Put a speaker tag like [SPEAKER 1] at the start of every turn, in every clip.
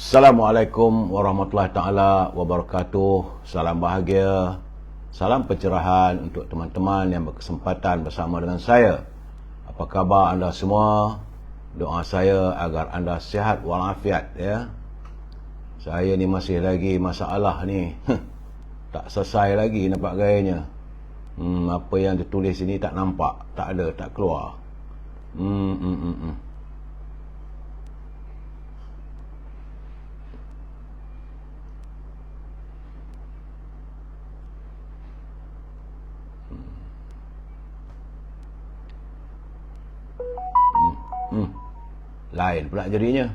[SPEAKER 1] Assalamualaikum warahmatullahi taala wabarakatuh. Salam bahagia, salam pencerahan untuk teman-teman yang berkesempatan bersama dengan saya. Apa khabar anda semua? Doa saya agar anda sihat walafiat ya. Saya ni masih lagi masalah ni. Tak selesai lagi nampak gayanya. Apa yang ditulis ini tak nampak, tak ada, tak keluar. Lain pula jadinya.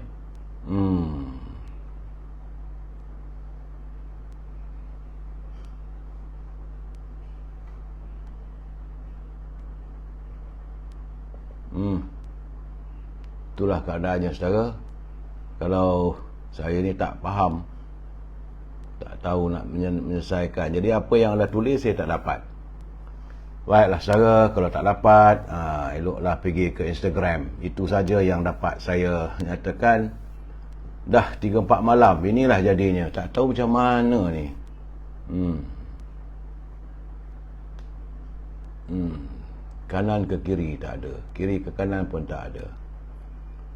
[SPEAKER 1] Itulah keadaannya saudara. Kalau saya ni tak faham, tak tahu nak menyelesaikan. Jadi apa yang anda tulis saya tak dapat. Baiklah saudara, kalau tak dapat, eloklah pergi ke Instagram. Itu saja yang dapat saya nyatakan. Dah 3-4 malam, inilah jadinya. Tak tahu macam mana ni. Kanan ke kiri tak ada, kiri ke kanan pun tak ada.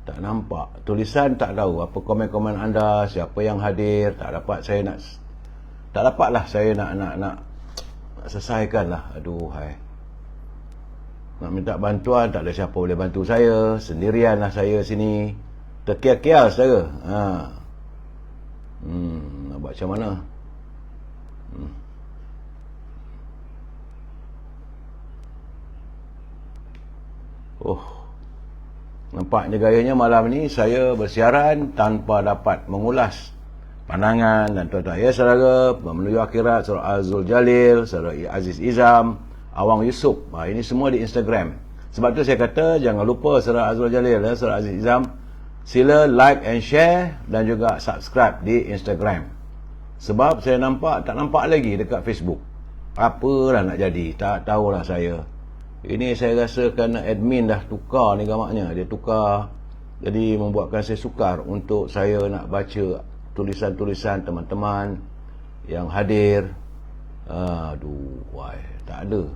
[SPEAKER 1] Tak nampak, tulisan tak tahu. Apa komen-komen anda, siapa yang hadir, tak dapat saya nak. Tak dapatlah saya nak selesaikan lah. Aduhai, nak minta bantuan, tak ada siapa boleh bantu saya. Sendirian lah saya sini, terkial-kial saudara. Nak buat macam mana? Nampaknya gayanya malam ni saya bersiaran tanpa dapat mengulas pandangan dan tuan-tuan ya saudara, menuju akhirat, saudara Azul Jalil, saudara Aziz Izam, Awang Yusuf. Ini semua di Instagram. Sebab tu saya kata jangan lupa saudara Azul Jalil dan saudara Aziz Izam, sila like and share dan juga subscribe di Instagram. Sebab saya tak nampak lagi dekat Facebook. Apalah nak jadi, tak tahulah saya. Ini saya rasa kerana admin dah tukar ni gamaknya. Dia tukar, jadi membuatkan saya sukar untuk saya nak baca tulisan-tulisan teman-teman yang hadir. Tak ada.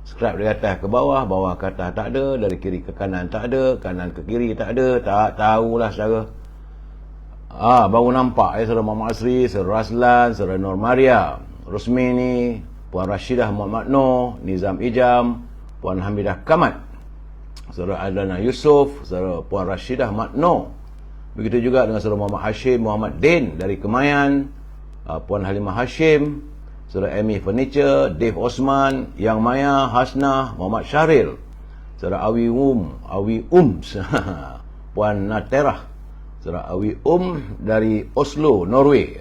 [SPEAKER 1] Subscribe dari atas ke bawah, bawah ke atas tak ada, dari kiri ke kanan tak ada, kanan ke kiri tak ada. Tak tahulah saudara. Baru nampak saudara Muhammad Asri, saudara Raslan, saudara Nur Maria, Rusmini, Puan Rashidah Muhammad Noor, Nizam Ijam, Puan Hamidah Kamat, saudara Adlana Yusof, saudara Puan Rashidah Mat Noor. Begitu juga dengan saudara Muhammad Hashim Muhammad Din dari Kemayan, Puan Halimah Hashim, saudara Amy Furniture, Dave Osman, Yang Maya, Hasnah, Muhammad Syahril, saudara Awi Puan Naterah, saudara Awi dari Oslo, Norway.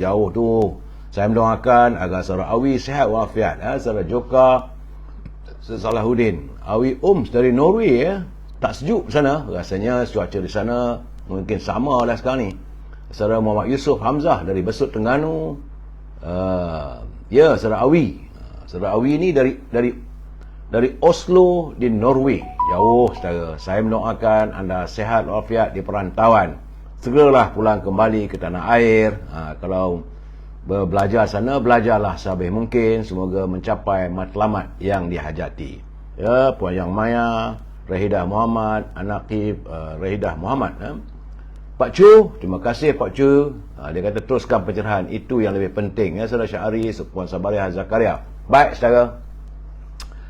[SPEAKER 1] Jauh tu. Saya mendoakan agar saudara Awi sihat walafiat. Saudara Joka Salahuddin, Awi dari Norway tak sejuk sana. Rasanya cuaca di sana mungkin sama lah sekarang ni. Saudara Muhammad Yusuf Hamzah dari Besut Terengganu. Saudara Awi. Saudara Awi ni dari Oslo di Norway. Jauh saudara. Saya mendoakan anda sihat walafiat di perantauan. Segeralah pulang kembali ke tanah air. Kalau belajar sana, belajarlah sehabis mungkin. Semoga mencapai matlamat yang dihajati. Puan Yang Maya, Rahidah Muhammad, Anaqib Rahidah Muhammad. Pak Chu, terima kasih Pak Chu. Dia kata teruskan pencerahan, itu yang lebih penting. Saudara Syahari, Puan Sabariah Zakaria. Baik saudara,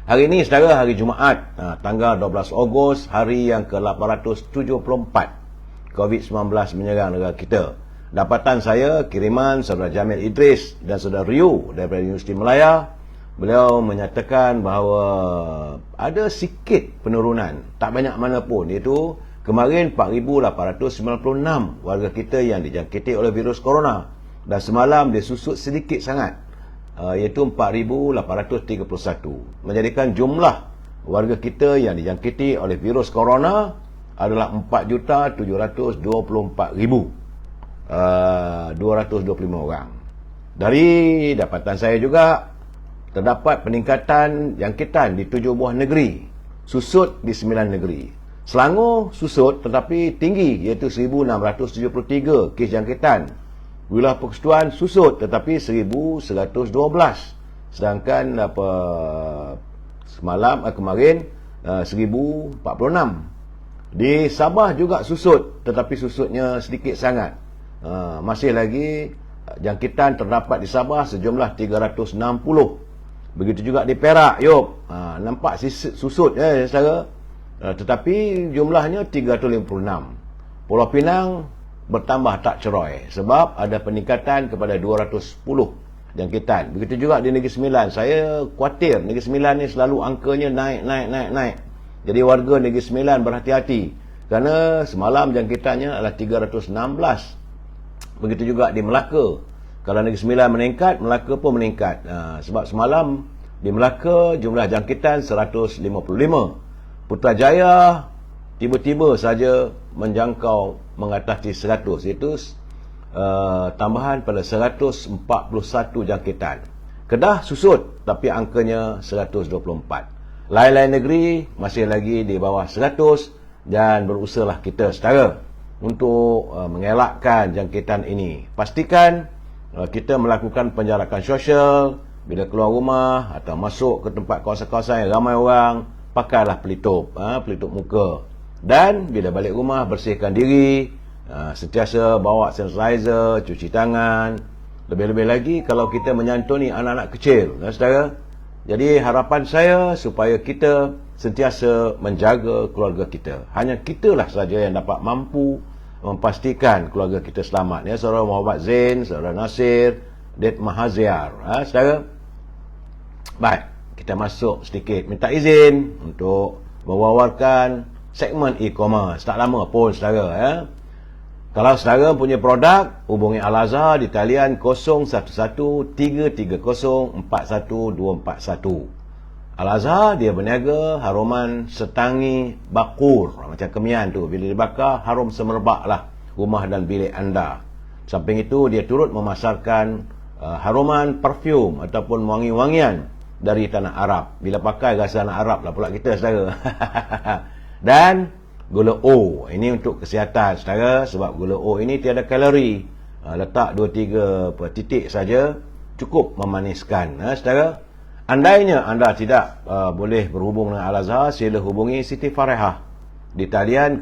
[SPEAKER 1] hari ini saudara, hari Jumaat, tanggal 12 Ogos, hari yang ke-874 COVID-19 menyerang negara kita. Dapatan saya, kiriman saudara Jamil Idris dan saudara Rio daripada Universiti Malaya. Beliau menyatakan bahawa ada sikit penurunan, tak banyak mana pun, iaitu kemarin 4,896 warga kita yang dijangkiti oleh virus corona, dan semalam dia susut sedikit sangat, iaitu 4,831, menjadikan jumlah warga kita yang dijangkiti oleh virus corona adalah 4,224,225 orang. Dari dapatan saya juga terdapat peningkatan jangkitan di 7 buah negeri, susut di 9 negeri. Selangor susut tetapi tinggi, iaitu 1673 kes jangkitan. Wilayah Persekutuan susut tetapi 1112. Sedangkan kemarin 1046. Di Sabah juga susut tetapi susutnya sedikit sangat. Masih lagi jangkitan terdapat di Sabah sejumlah 360. Begitu juga di Perak, nampak susut saudara. Tetapi jumlahnya 356. Pulau Pinang bertambah tak cerai sebab ada peningkatan kepada 210 jangkitan. Begitu juga di Negeri Sembilan. Saya khawatir Negeri Sembilan ni selalu angkanya naik. Jadi warga Negeri Sembilan berhati-hati kerana semalam jangkitannya adalah 316. Begitu juga di Melaka. Kalau Negeri Sembilan meningkat, Melaka pun meningkat. Sebab semalam di Melaka jumlah jangkitan 155. Putrajaya tiba-tiba saja menjangkau mengatasi 100. Itu tambahan pada 141 jangkitan. Kedah susut tapi angkanya 124. Lain-lain negeri masih lagi di bawah 100 dan berusahalah kita setara untuk mengelakkan jangkitan ini. Pastikan kita melakukan penjarakan sosial bila keluar rumah atau masuk ke tempat kawasan-kawasan yang ramai orang. Pakailah pelitup muka. Dan bila balik rumah, bersihkan diri, sentiasa bawa sanitizer, cuci tangan. Lebih-lebih lagi kalau kita menyantuni anak-anak kecil, saudara. Jadi harapan saya supaya kita sentiasa menjaga keluarga kita. Hanya kitalah saja yang dapat mampu memastikan keluarga kita selamat. Saudara Muhammad Zain, saudara Nasir, Ded Mahaziar, saudara. Baik. Kita masuk sedikit, minta izin untuk mewawarkan segmen e-commerce. Tak lama pun saudara. Kalau saudara punya produk, hubungi Al-Azhar di talian 01133041241241. Al-Azhar dia berniaga haruman setangi bakur, macam kemian tu. Bila dibakar, harum semerbak lah rumah dan bilik anda. Samping itu, dia turut memasarkan haruman parfum ataupun wangi-wangian dari tanah Arab. Bila pakai rasa tanah Arab lah pula kita saudara. Dan gula O, ini untuk kesihatan saudara, sebab gula O ini tiada kalori. Letak 2-3 titik saja cukup memaniskan saudara. Andainya anda tidak boleh berhubung dengan Al-Azhar, sila hubungi Siti Farehah di talian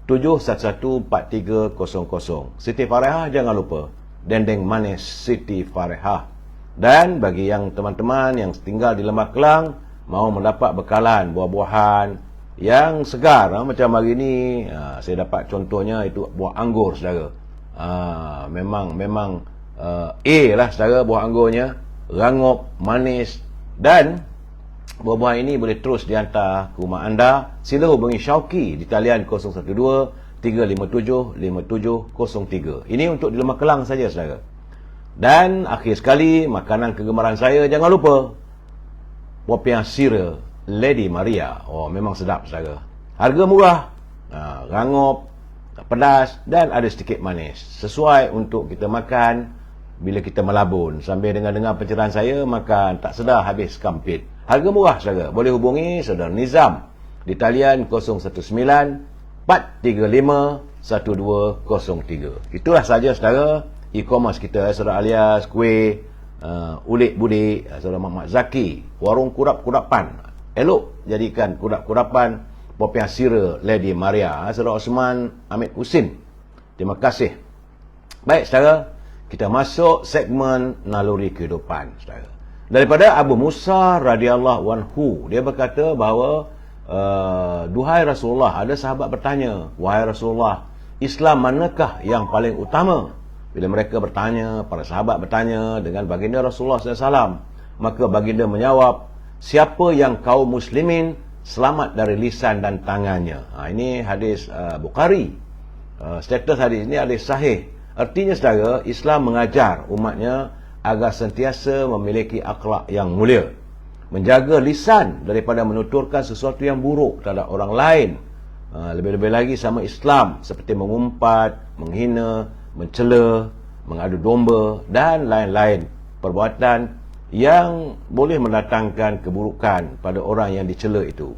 [SPEAKER 1] 017-711-4300. Siti Farehah jangan lupa, dendeng manis Siti Farehah. Dan bagi yang teman-teman yang tinggal di Lembah Kelang mahu mendapat bekalan buah-buahan yang segar, macam hari ini saya dapat contohnya itu buah anggur saudara. Memang A lah saudara, buah anggurnya rangup, manis, dan buah-buahan ini boleh terus dihantar ke rumah anda. Sila hubungi Syauqi di talian 012-357-5703. Ini untuk di Lembah Kelang saja saudara. Dan akhir sekali, makanan kegemaran saya, jangan lupa popiah sira Lady Maria. Memang sedap saudara. Harga murah, rangup, pedas dan ada sedikit manis. Sesuai untuk kita makan bila kita melabun. Sambil dengar-dengar pencerahan saya, makan tak sedar habis kampit. Harga murah saudara. Boleh hubungi saudara Nizam di talian 019-435-1203. Itulah saja saudara e-commerce kita, saudara Alias, kuih, ulik budik, saudara Muhammad Zaki, warung kurap-kurapan. Elok jadikan kurap-kurapan popiah sira Lady Maria. Saudara Osman Hamid Husin, terima kasih. Baik saudara, kita masuk segmen naluri kehidupan saudara. Daripada Abu Musa radhiyallahu anhu, dia berkata bahawa duhai Rasulullah, ada sahabat bertanya, wahai Rasulullah, Islam manakah yang paling utama? Bila mereka bertanya, para sahabat bertanya dengan baginda Rasulullah SAW, maka baginda menjawab, siapa yang kaum muslimin selamat dari lisan dan tangannya. Ini hadis Bukhari. Status hadis ini hadis sahih. Artinya saudara, Islam mengajar umatnya agar sentiasa memiliki akhlak yang mulia, menjaga lisan daripada menuturkan sesuatu yang buruk terhadap orang lain. Lebih-lebih lagi sama Islam, seperti mengumpat, menghina, mencela, mengadu domba dan lain-lain perbuatan yang boleh mendatangkan keburukan pada orang yang dicela itu.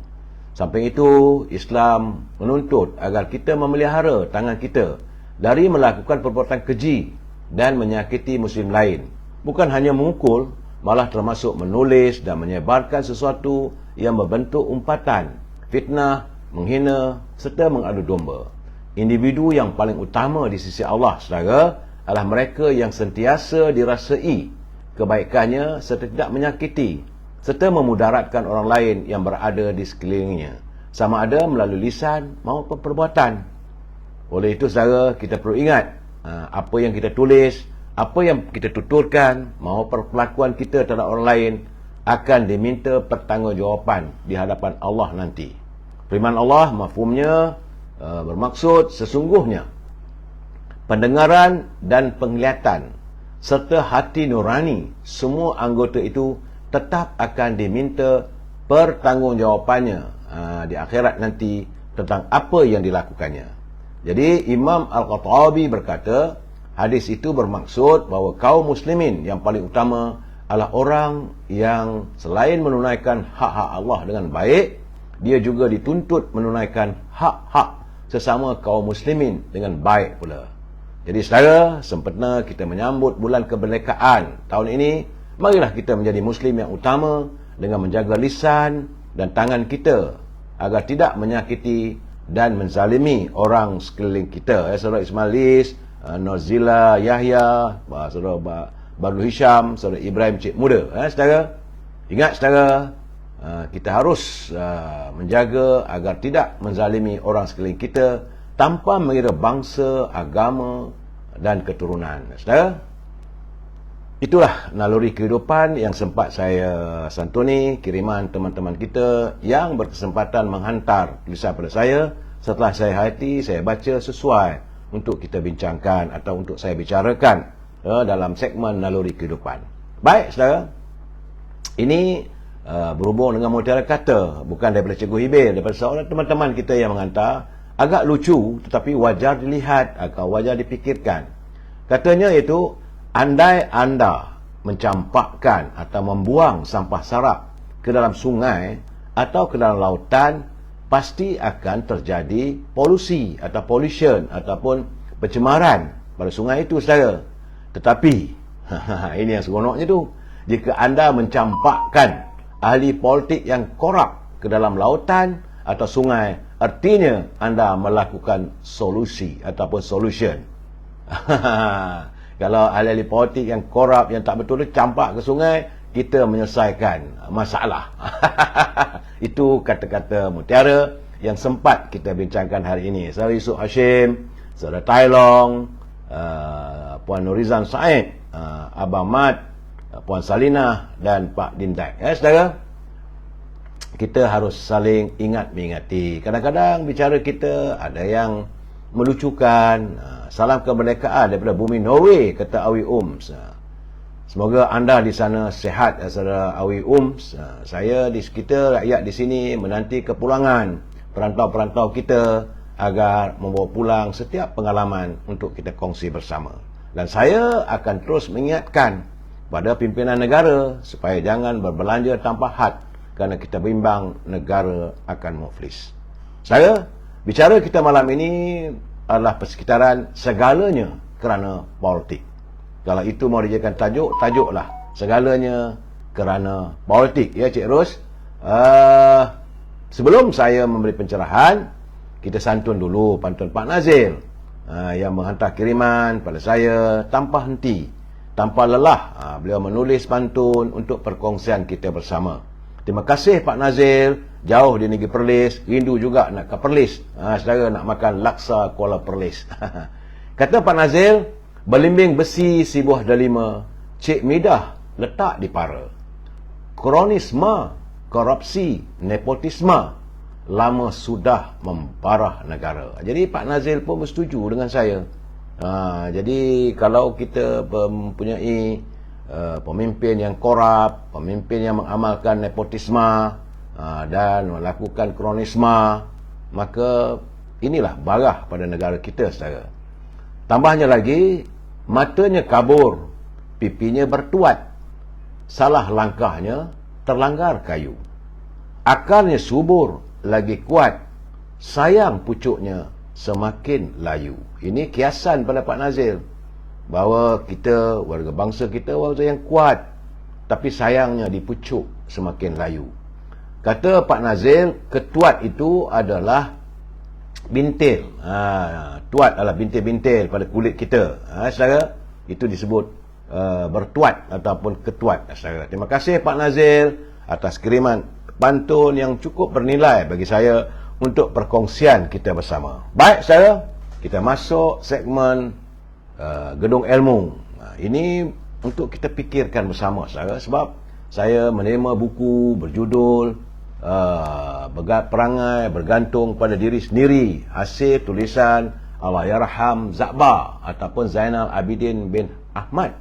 [SPEAKER 1] Samping itu, Islam menuntut agar kita memelihara tangan kita dari melakukan perbuatan keji dan menyakiti muslim lain. Bukan hanya memukul, malah termasuk menulis dan menyebarkan sesuatu yang berbentuk umpatan, fitnah, menghina serta mengadu domba. Individu yang paling utama di sisi Allah, saudara, adalah mereka yang sentiasa dirasai kebaikannya serta tidak menyakiti serta memudaratkan orang lain yang berada di sekelilingnya, sama ada melalui lisan maupun perbuatan. Oleh itu, saudara, kita perlu ingat apa yang kita tulis, apa yang kita tuturkan maupun perlakuan kita terhadap orang lain akan diminta pertanggungjawaban di hadapan Allah nanti. Firman Allah mafhumnya bermaksud sesungguhnya pendengaran dan penglihatan serta hati nurani semua anggota itu tetap akan diminta pertanggungjawabannya di akhirat nanti tentang apa yang dilakukannya. Jadi Imam Al-Khattabi berkata, hadis itu bermaksud bahawa kaum muslimin yang paling utama adalah orang yang selain menunaikan hak-hak Allah dengan baik, dia juga dituntut menunaikan hak-hak sesama kaum muslimin dengan baik pula. Jadi saudara, sempena kita menyambut bulan kemerdekaan tahun ini, marilah kita menjadi muslim yang utama dengan menjaga lisan dan tangan kita agar tidak menyakiti dan menzalimi orang sekeliling kita. Saudara Ismailis, Nozila, Yahya, saudara Badul Hisham, saudara Ibrahim Cik Muda. Saudara, ingat saudara, kita harus menjaga agar tidak menzalimi orang sekeliling kita tanpa mengira bangsa, agama dan keturunan. Saudara, itulah naluri kehidupan yang sempat saya santuni kiriman teman-teman kita yang berkesempatan menghantar tulisan pada saya. Setelah saya hati, saya baca sesuai untuk kita bincangkan atau untuk saya bicarakan dalam segmen naluri kehidupan. Baik, saudara, ini berhubung dengan mutiara kata, bukan daripada Cikgu Hibir, daripada seorang teman-teman kita yang menghantar. Agak lucu tetapi wajar dilihat atau wajar dipikirkan. Katanya itu, andai anda mencampakkan atau membuang sampah sarap ke dalam sungai atau ke dalam lautan, pasti akan terjadi polusi atau pollution ataupun pencemaran pada sungai itu, saudara. Tetapi ini yang seronoknya tu, jika anda mencampakkan ahli politik yang korup ke dalam lautan atau sungai, artinya anda melakukan solusi ataupun solution. Kalau ahli politik yang korup, yang tak betul, campak ke sungai, kita menyelesaikan masalah. Itu kata-kata mutiara yang sempat kita bincangkan hari ini. Saudara Yusuf Hashim, Saudara Tai Long, Puan Nurizan Said, Abang Mat, Puan Salinah dan Pak Dindak. Saudara, kita harus saling ingat mengingati. Kadang-kadang bicara kita ada yang melucukan. Salam kemerdekaan daripada bumi Norway, kata Awi Ums. Semoga anda di sana sihat, saudara Awi Ums. Saya kita rakyat di sini menanti kepulangan perantau-perantau kita agar membawa pulang setiap pengalaman untuk kita kongsi bersama. Dan saya akan terus mengingatkan pada pimpinan negara supaya jangan berbelanja tanpa had, kerana kita bimbang negara akan muflis. Saya bicara kita malam ini adalah persekitaran segalanya kerana politik. Kalau itu mau dijadikan tajuk, tajuklah segalanya kerana politik. Ya, Cik Ros. Sebelum saya memberi pencerahan, kita santun dulu pantun Pak Nazil yang menghantar kiriman pada saya tanpa henti, tanpa lelah. Beliau menulis pantun untuk perkongsian kita bersama. Terima kasih Pak Nazil, jauh di negeri Perlis, rindu juga nak ke Perlis. Saudara nak makan laksa Kuala Perlis. Kata Pak Nazil, belimbing besi si buah delima, Cik Midah letak di para. Kronisme, korupsi, nepotisme lama sudah membarah negara. Jadi Pak Nazil pun bersetuju dengan saya. Jadi kalau kita mempunyai pemimpin yang korup, pemimpin yang mengamalkan nepotisme dan melakukan kronisme, maka inilah barah pada negara kita, saudara. Tambahnya lagi, matanya kabur, pipinya bertuat, salah langkahnya terlanggar kayu, akarnya subur, lagi kuat, sayang pucuknya semakin layu. Ini kiasan pada Pak Nazil, bahawa kita, warga bangsa kita, warga yang kuat, tapi sayangnya di pucuk semakin layu. Kata Pak Nazil, ketuat itu adalah bintil. Tuat adalah bintil-bintil pada kulit kita. Saudara, itu disebut bertuat ataupun ketuat. Saudara, terima kasih Pak Nazil atas kiriman pantun yang cukup bernilai bagi saya untuk perkongsian kita bersama. Baik saudara, kita masuk segmen Gedung Ilmu. Ini untuk kita fikirkan bersama saudara, sebab saya menerima buku berjudul Perangai Bergantung pada Diri Sendiri, hasil tulisan Allahyarham Zakbar ataupun Zainal Abidin bin Ahmad,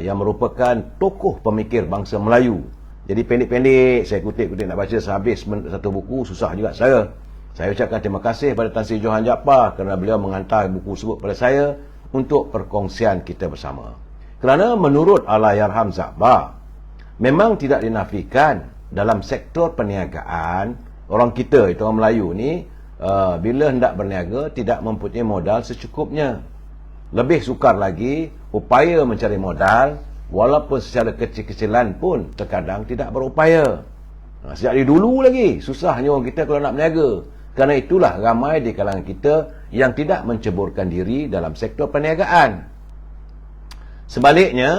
[SPEAKER 1] yang merupakan tokoh pemikir bangsa Melayu. Jadi pendek-pendek saya kutip-kutip nak baca sehabis satu buku, susah juga saya. Saya ucapkan terima kasih pada Tan Sri Johan Jaafar kerana beliau menghantar buku tersebut pada saya untuk perkongsian kita bersama. Kerana menurut Allahyarham Zakbar, memang tidak dinafikan dalam sektor perniagaan, orang kita, itu orang Melayu ni, bila hendak berniaga tidak mempunyai modal secukupnya. Lebih sukar lagi, upaya mencari modal walaupun secara kecil-kecilan pun terkadang tidak berupaya. Sejak dari dulu lagi susahnya orang kita kalau nak berniaga. Kerana itulah ramai di kalangan kita yang tidak menceburkan diri dalam sektor perniagaan. Sebaliknya,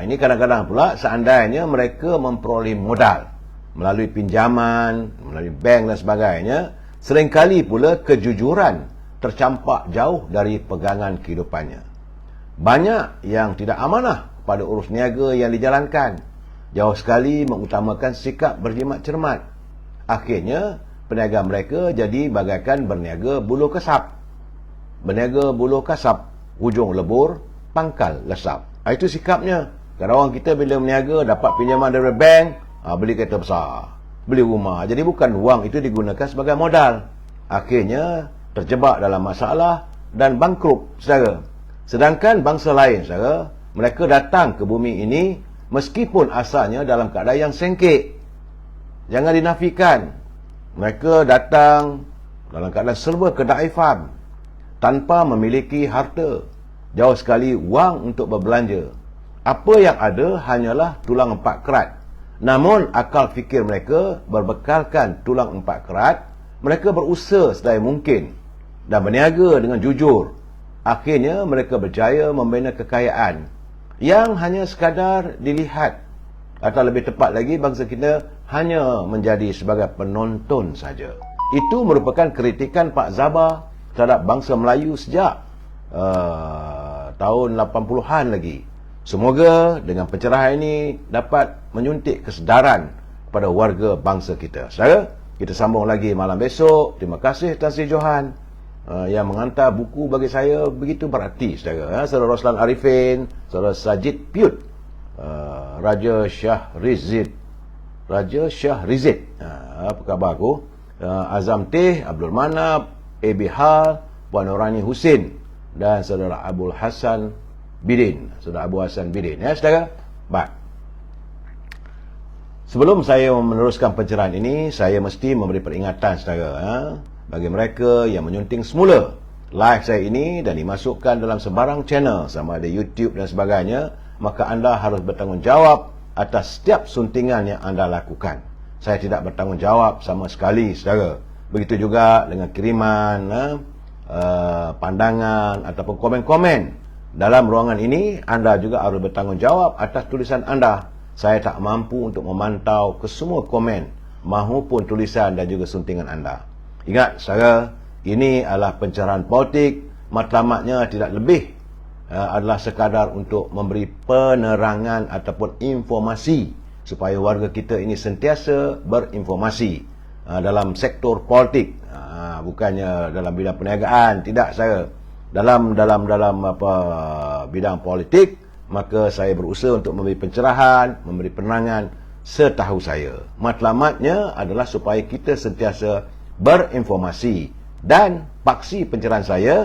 [SPEAKER 1] ini kadang-kadang pula seandainya mereka memperoleh modal melalui pinjaman, melalui bank dan sebagainya, seringkali pula kejujuran tercampak jauh dari pegangan kehidupannya. Banyak yang tidak amanah pada urus niaga yang dijalankan, jauh sekali mengutamakan sikap berjimat cermat. Akhirnya peniaga mereka jadi bagaikan berniaga buluh kesap. Berniaga buluh kasap, hujung lebur, pangkal lesap. Itu sikapnya. Kadang orang kita bila berniaga dapat pinjaman dari bank, beli kereta besar, beli rumah. Jadi bukan wang itu digunakan sebagai modal. Akhirnya terjebak dalam masalah dan bangkrut, saudara. Sedangkan bangsa lain, saudara, mereka datang ke bumi ini meskipun asalnya dalam keadaan yang sengkit. Jangan dinafikan. Mereka datang dalam keadaan serba kedaifan, tanpa memiliki harta, jauh sekali wang untuk berbelanja. Apa yang ada hanyalah tulang empat kerat. Namun akal fikir mereka berbekalkan tulang empat kerat. Mereka berusaha sedaya mungkin dan berniaga dengan jujur. Akhirnya mereka berjaya membina kekayaan yang hanya sekadar dilihat, atau lebih tepat lagi bangsa kita hanya menjadi sebagai penonton saja. Itu merupakan kritikan Pak Zakbar terhadap bangsa Melayu sejak tahun 80-an lagi. Semoga dengan pencerahan ini dapat menyuntik kesedaran pada warga bangsa kita. Saudara, kita sambung lagi malam besok. Terima kasih Tan Sri Johan yang menghantar buku bagi saya begitu berarti, saudara. Saudara Roslan Arifin, saudara Sajid Piut, Raja Shah Rizid, apa khabar aku? Azam Teh, Abdul Manap, A.B. Hal, Puan Nurani Husin, dan saudara Abu Hassan Bidin. Saudara Abu Hassan Bidin, ya saudara. Baik. Sebelum saya meneruskan pencerahan ini, saya mesti memberi peringatan saudara, bagi mereka yang menyunting semula live saya ini dan dimasukkan dalam sebarang channel, sama ada YouTube dan sebagainya, maka anda harus bertanggungjawab atas setiap suntingan yang anda lakukan. Saya tidak bertanggungjawab sama sekali, saudara. Begitu juga dengan kiriman pandangan ataupun komen-komen dalam ruangan ini. Anda juga harus bertanggungjawab atas tulisan anda. Saya tak mampu untuk memantau ke semua komen maupun tulisan dan juga suntingan anda. Ingat, saudara, ini adalah pencerahan politik. Matlamatnya tidak lebih adalah sekadar untuk memberi penerangan ataupun informasi supaya warga kita ini sentiasa berinformasi dalam sektor politik, bukannya dalam bidang perniagaan. Tidak, saya dalam bidang politik, maka saya berusaha untuk memberi pencerahan, memberi penerangan setahu saya. Matlamatnya adalah supaya kita sentiasa berinformasi, dan paksi pencerahan saya,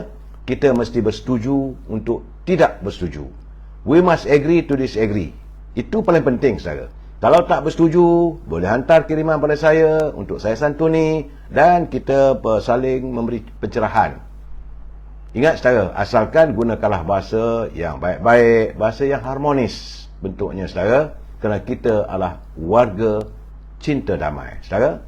[SPEAKER 1] kita mesti bersetuju untuk tidak bersetuju. We must agree to disagree. Itu paling penting, saudara. Kalau tak bersetuju, boleh hantar kiriman pada saya untuk saya santuni dan kita saling memberi pencerahan. Ingat saudara, asalkan gunakanlah bahasa yang baik-baik, bahasa yang harmonis bentuknya saudara, kerana kita adalah warga cinta damai. Saudara,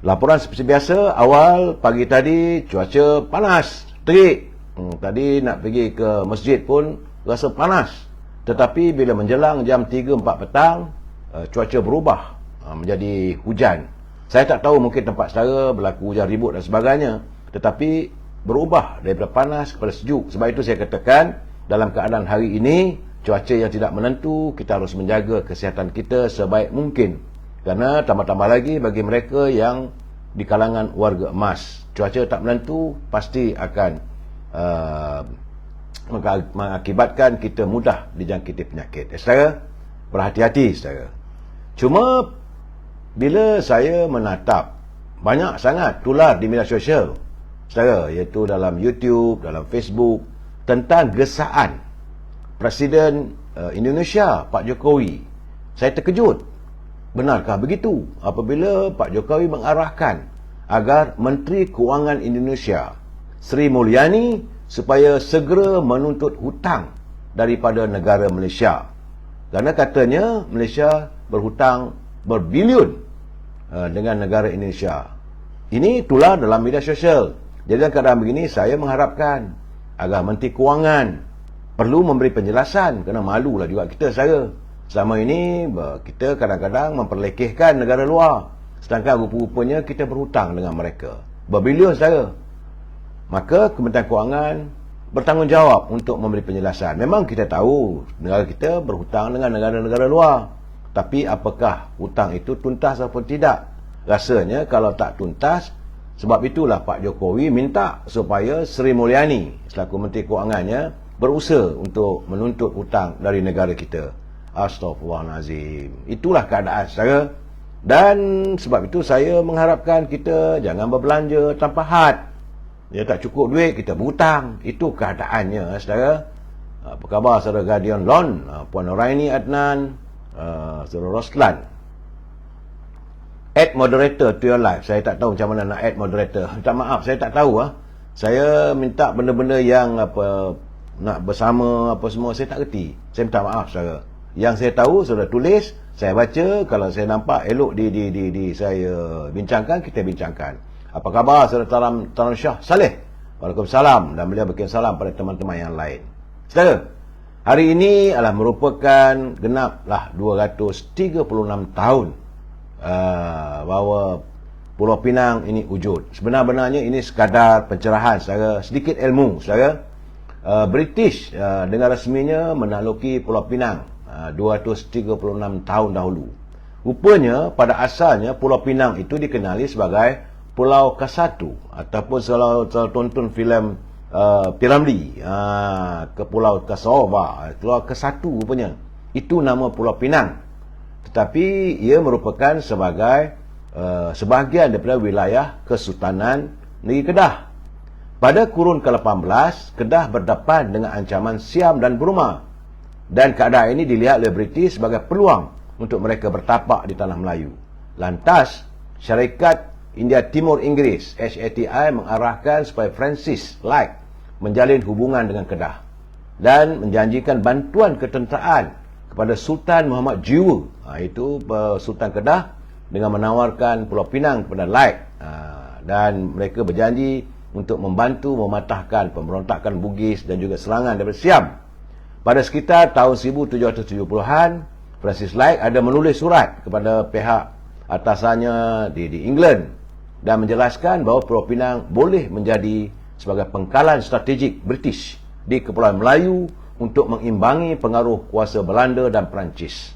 [SPEAKER 1] laporan seperti biasa, awal pagi tadi cuaca panas, terik. Tadi nak pergi ke masjid pun rasa panas. Tetapi bila menjelang jam 3-4 petang, cuaca berubah menjadi hujan. Saya tak tahu, mungkin tempat saudara berlaku hujan ribut dan sebagainya. Tetapi berubah daripada panas kepada sejuk. Sebab itu saya katakan, dalam keadaan hari ini, cuaca yang tidak menentu, kita harus menjaga kesihatan kita sebaik mungkin. Kerana tambah-tambah lagi bagi mereka yang di kalangan warga emas, cuaca tak menentu pasti akan mengakibatkan kita mudah dijangkiti penyakit. Saudara, berhati-hati saudara. Cuma bila saya menatap banyak sangat tular di media sosial saudara, iaitu dalam YouTube, dalam Facebook, tentang gesaan Presiden Indonesia Pak Jokowi, saya terkejut. Benarkah begitu apabila Pak Jokowi mengarahkan agar Menteri Kewangan Indonesia Sri Mulyani supaya segera menuntut hutang daripada negara Malaysia? Kerana katanya Malaysia berhutang berbilion dengan negara Indonesia. Ini tular dalam media sosial. Jadi dalam keadaan begini, saya mengharapkan agar Menteri Kewangan perlu memberi penjelasan, kerana malulah juga kita saudara. Selama ini kita kadang-kadang memperlekehkan negara luar, sedangkan rupa-rupanya kita berhutang dengan mereka berbilion saudara. Maka Kementerian Kewangan bertanggungjawab untuk memberi penjelasan. Memang kita tahu negara kita berhutang dengan negara-negara luar, tapi apakah hutang itu tuntas ataupun tidak? Rasanya kalau tak tuntas. Sebab itulah Pak Jokowi minta supaya Sri Mulyani selaku Menteri Kewangannya berusaha untuk menuntut hutang dari negara kita. Astaghfirullahalazim. Itulah keadaan saudara. Dan sebab itu saya mengharapkan kita jangan berbelanja tanpa had. Ya, tak cukup duit, kita berhutang. Itu keadaannya saudara. Apa khabar saudara Guardian Lon, Puan Noraini Adnan, saudara Roslan. Add moderator to your life. Saya tak tahu macam mana nak add moderator. Minta maaf, saya tak tahu. Saya minta benda-benda yang nak bersama apa semua, saya tak kerti. Saya minta maaf saudara. Yang saya tahu, saudara tulis, saya baca. Kalau saya nampak elok di saya bincangkan, kita bincangkan. Apa khabar saudara Taran Shah Saleh? Waalaikumsalam. Dan beliau berkirim salam pada teman-teman yang lain. Saudara, hari ini adalah merupakan genaplah 236 tahun bahawa Pulau Pinang ini wujud. Sebenar-benarnya ini sekadar pencerahan saudara, sedikit ilmu saudara. British dengan rasminya menakluki Pulau Pinang 236 tahun dahulu. Rupanya pada asalnya Pulau Pinang itu dikenali sebagai Pulau Ke-1, ataupun kalau tonton filem Piramli ke Pulau Kasaba, Pulau Ke-1 rupanya. Itu nama Pulau Pinang. Tetapi ia merupakan sebagai sebahagian daripada wilayah Kesultanan Negeri Kedah. Pada kurun ke-18, Kedah berdepan dengan ancaman Siam dan Burma. Dan keadaan ini dilihat oleh British sebagai peluang untuk mereka bertapak di tanah Melayu. Lantas, Syarikat India Timur Inggeris (HATI) mengarahkan supaya Francis Light menjalin hubungan dengan Kedah dan menjanjikan bantuan ketenteraan kepada Sultan Muhammad Jiwa, itu Sultan Kedah, dengan menawarkan Pulau Pinang kepada Light, dan mereka berjanji untuk membantu mematahkan pemberontakan Bugis dan juga serangan daripada Siam. Pada sekitar tahun 1770-an, Francis Light ada menulis surat kepada pihak atasannya di England dan menjelaskan bahawa Pulau Pinang boleh menjadi sebagai pengkalan strategik British di Kepulauan Melayu untuk mengimbangi pengaruh kuasa Belanda dan Perancis.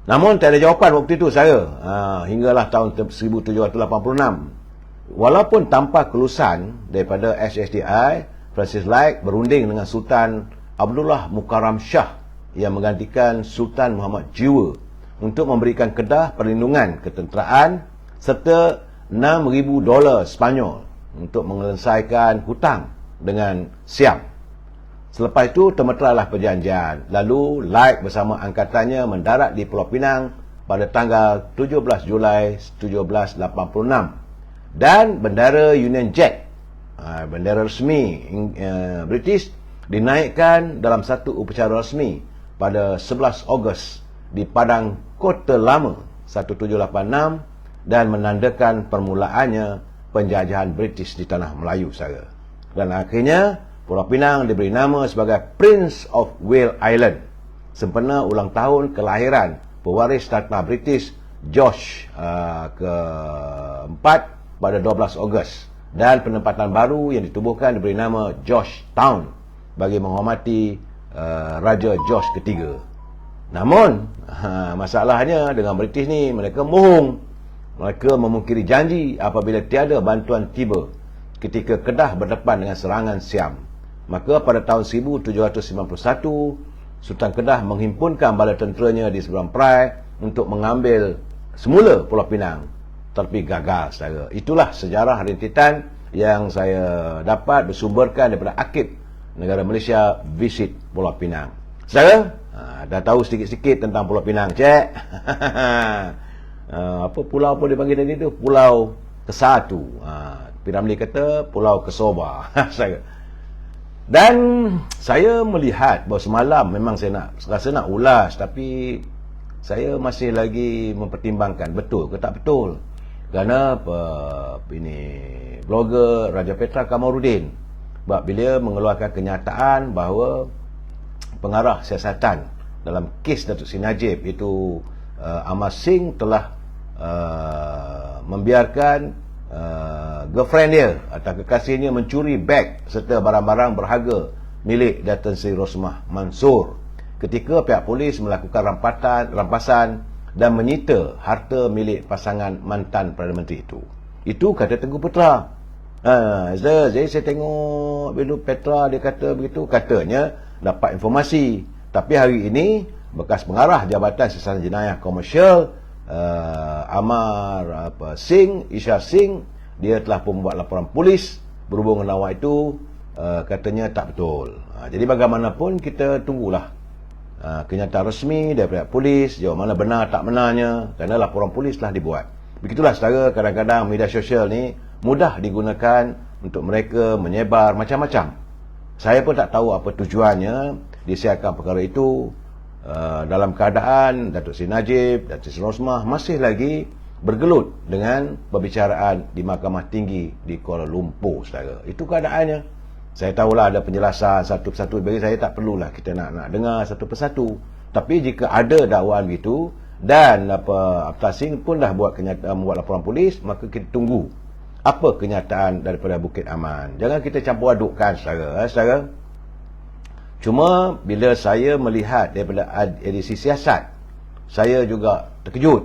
[SPEAKER 1] Namun tak ada jawapan waktu itu saya, hinggalah tahun 1786. Walaupun tanpa kelulusan daripada HSDI, Francis Light berunding dengan Sultan Abdullah Mukarram Shah yang menggantikan Sultan Muhammad Jiwa untuk memberikan Kedah perlindungan ketenteraan serta $6,000 Spanyol untuk menyelesaikan hutang dengan Siam. Selepas itu termeteralah perjanjian. Lalu Light bersama angkatannya mendarat di Pulau Pinang pada tanggal 17 Julai 1786. Dan bendera Union Jack, bendera resmi British, dinaikkan dalam satu upacara resmi pada 11 Ogos di Padang Kota Lama 1786 dan menandakan permulaannya penjajahan British di tanah Melayu saudara. Dan akhirnya Pulau Pinang diberi nama sebagai Prince of Wales Island sempena ulang tahun kelahiran pewaris takhta British George keempat pada 12 Ogos, dan penempatan baru yang ditubuhkan diberi nama Georgetown bagi menghormati Raja George ketiga. Namun masalahnya dengan British ni, mereka bohong. Mereka memungkiri janji apabila tiada bantuan tiba ketika Kedah berdepan dengan serangan Siam. Maka pada tahun 1791, Sultan Kedah menghimpunkan bala tenteranya di seberang Perai untuk mengambil semula Pulau Pinang, tetapi gagal saudara. Itulah sejarah rintitan yang saya dapat bersumberkan daripada Akib Negara Malaysia Visit Pulau Pinang. Saudara, dah tahu sedikit-sedikit tentang Pulau Pinang, cek. Apa pulau apa dia panggil tadi tu? Pulau ke-1. Piramli kata Pulau Kesoba. Dan saya melihat bahawa semalam memang saya rasa nak ulas, tapi saya masih lagi mempertimbangkan betul ke tak betul. Kerana ini blogger Raja Petra Kamarudin, sebab bila mengeluarkan kenyataan bahawa pengarah siasatan dalam kes Datuk Seri Najib itu Amar Singh telah membiarkan girlfriend dia atau kekasihnya mencuri beg serta barang-barang berharga milik Datuk Seri Rosmah Mansor ketika pihak polis melakukan rampasan dan menyita harta milik pasangan mantan Perdana Menteri itu. Itu kata Tengku Putra. Jadi saya tengok bila Petra dia kata begitu, katanya dapat informasi. Tapi hari ini bekas pengarah Jabatan Siasatan Jenayah Komersial Amar Isyar Singh, dia telah pun membuat laporan polis berhubung dengan awak itu, katanya tak betul. Jadi bagaimanapun kita tunggulah kenyataan resmi daripada polis, jauh mana benar tak benarnya, kerana laporan polis telah dibuat. Begitulah saudara, kadang-kadang media sosial ni mudah digunakan untuk mereka menyebar macam-macam. Saya pun tak tahu apa tujuannya disiarkan perkara itu dalam keadaan Datuk Seri Najib, Datuk Seri Rosmah masih lagi bergelut dengan perbicaraan di Mahkamah Tinggi di Kuala Lumpur saudara. Itu keadaannya. Saya tahulah ada penjelasan satu persatu, bagi saya tak perlulah kita nak dengar satu persatu. Tapi jika ada dakwaan begitu dan Aptar Singh pun dah buat laporan polis, maka kita tunggu apa kenyataan daripada Bukit Aman. Jangan kita campur adukkan saudara. Cuma bila saya melihat daripada edisi siasat, saya juga terkejut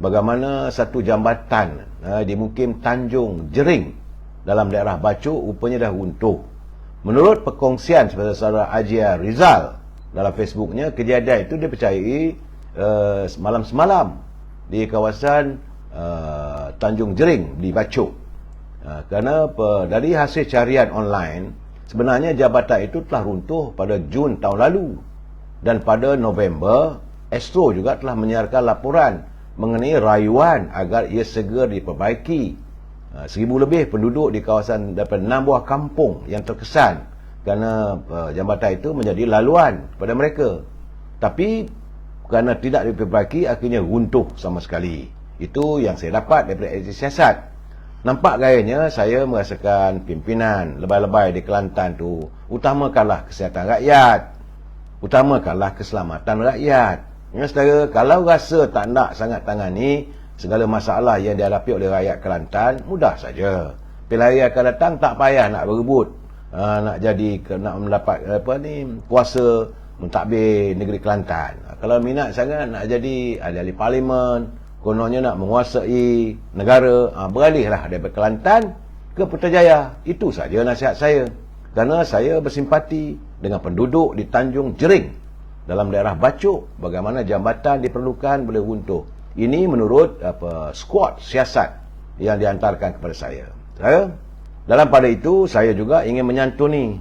[SPEAKER 1] bagaimana satu jambatan di Mukim Tanjung Jering dalam daerah Bacok rupanya dah runtuh. Menurut perkongsian saudara Ajia Rizal dalam Facebooknya, kejadian itu dia percayai malam-semalam di kawasan Tanjung Jering di Bacok. Kerana dari hasil carian online, sebenarnya jabatan itu telah runtuh pada Jun tahun lalu. Dan pada November, Astro juga telah menyiarkan laporan mengenai rayuan agar ia segera diperbaiki. 1,000 lebih penduduk di kawasan daripada 6 buah kampung yang terkesan kerana jambatan itu menjadi laluan kepada mereka. Tapi kerana tidak diperbaiki, akhirnya runtuh sama sekali. Itu yang saya dapat daripada edisi siasat. Nampak gayanya saya merasakan pimpinan lebay-lebay di Kelantan tu utamakanlah kesihatan rakyat, utamakanlah keselamatan rakyat. Ya saudara, kalau rasa tak nak sangat tangani segala masalah yang dihadapi oleh rakyat Kelantan, mudah saja. Bila hari akan datang tak payah nak berebut nak mendapat kuasa mentadbir negeri Kelantan. Kalau minat sangat nak jadi ahli-ahli parlimen, kononnya nak menguasai negara, beralihlah daripada Kelantan ke Putrajaya. Itu saja nasihat saya. Kerana saya bersimpati dengan penduduk di Tanjung Jering dalam daerah Bacok, bagaimana jambatan diperlukan boleh runtuh. Ini menurut skuad siasat yang dihantarkan kepada saya. Dalam pada itu, saya juga ingin menyantuni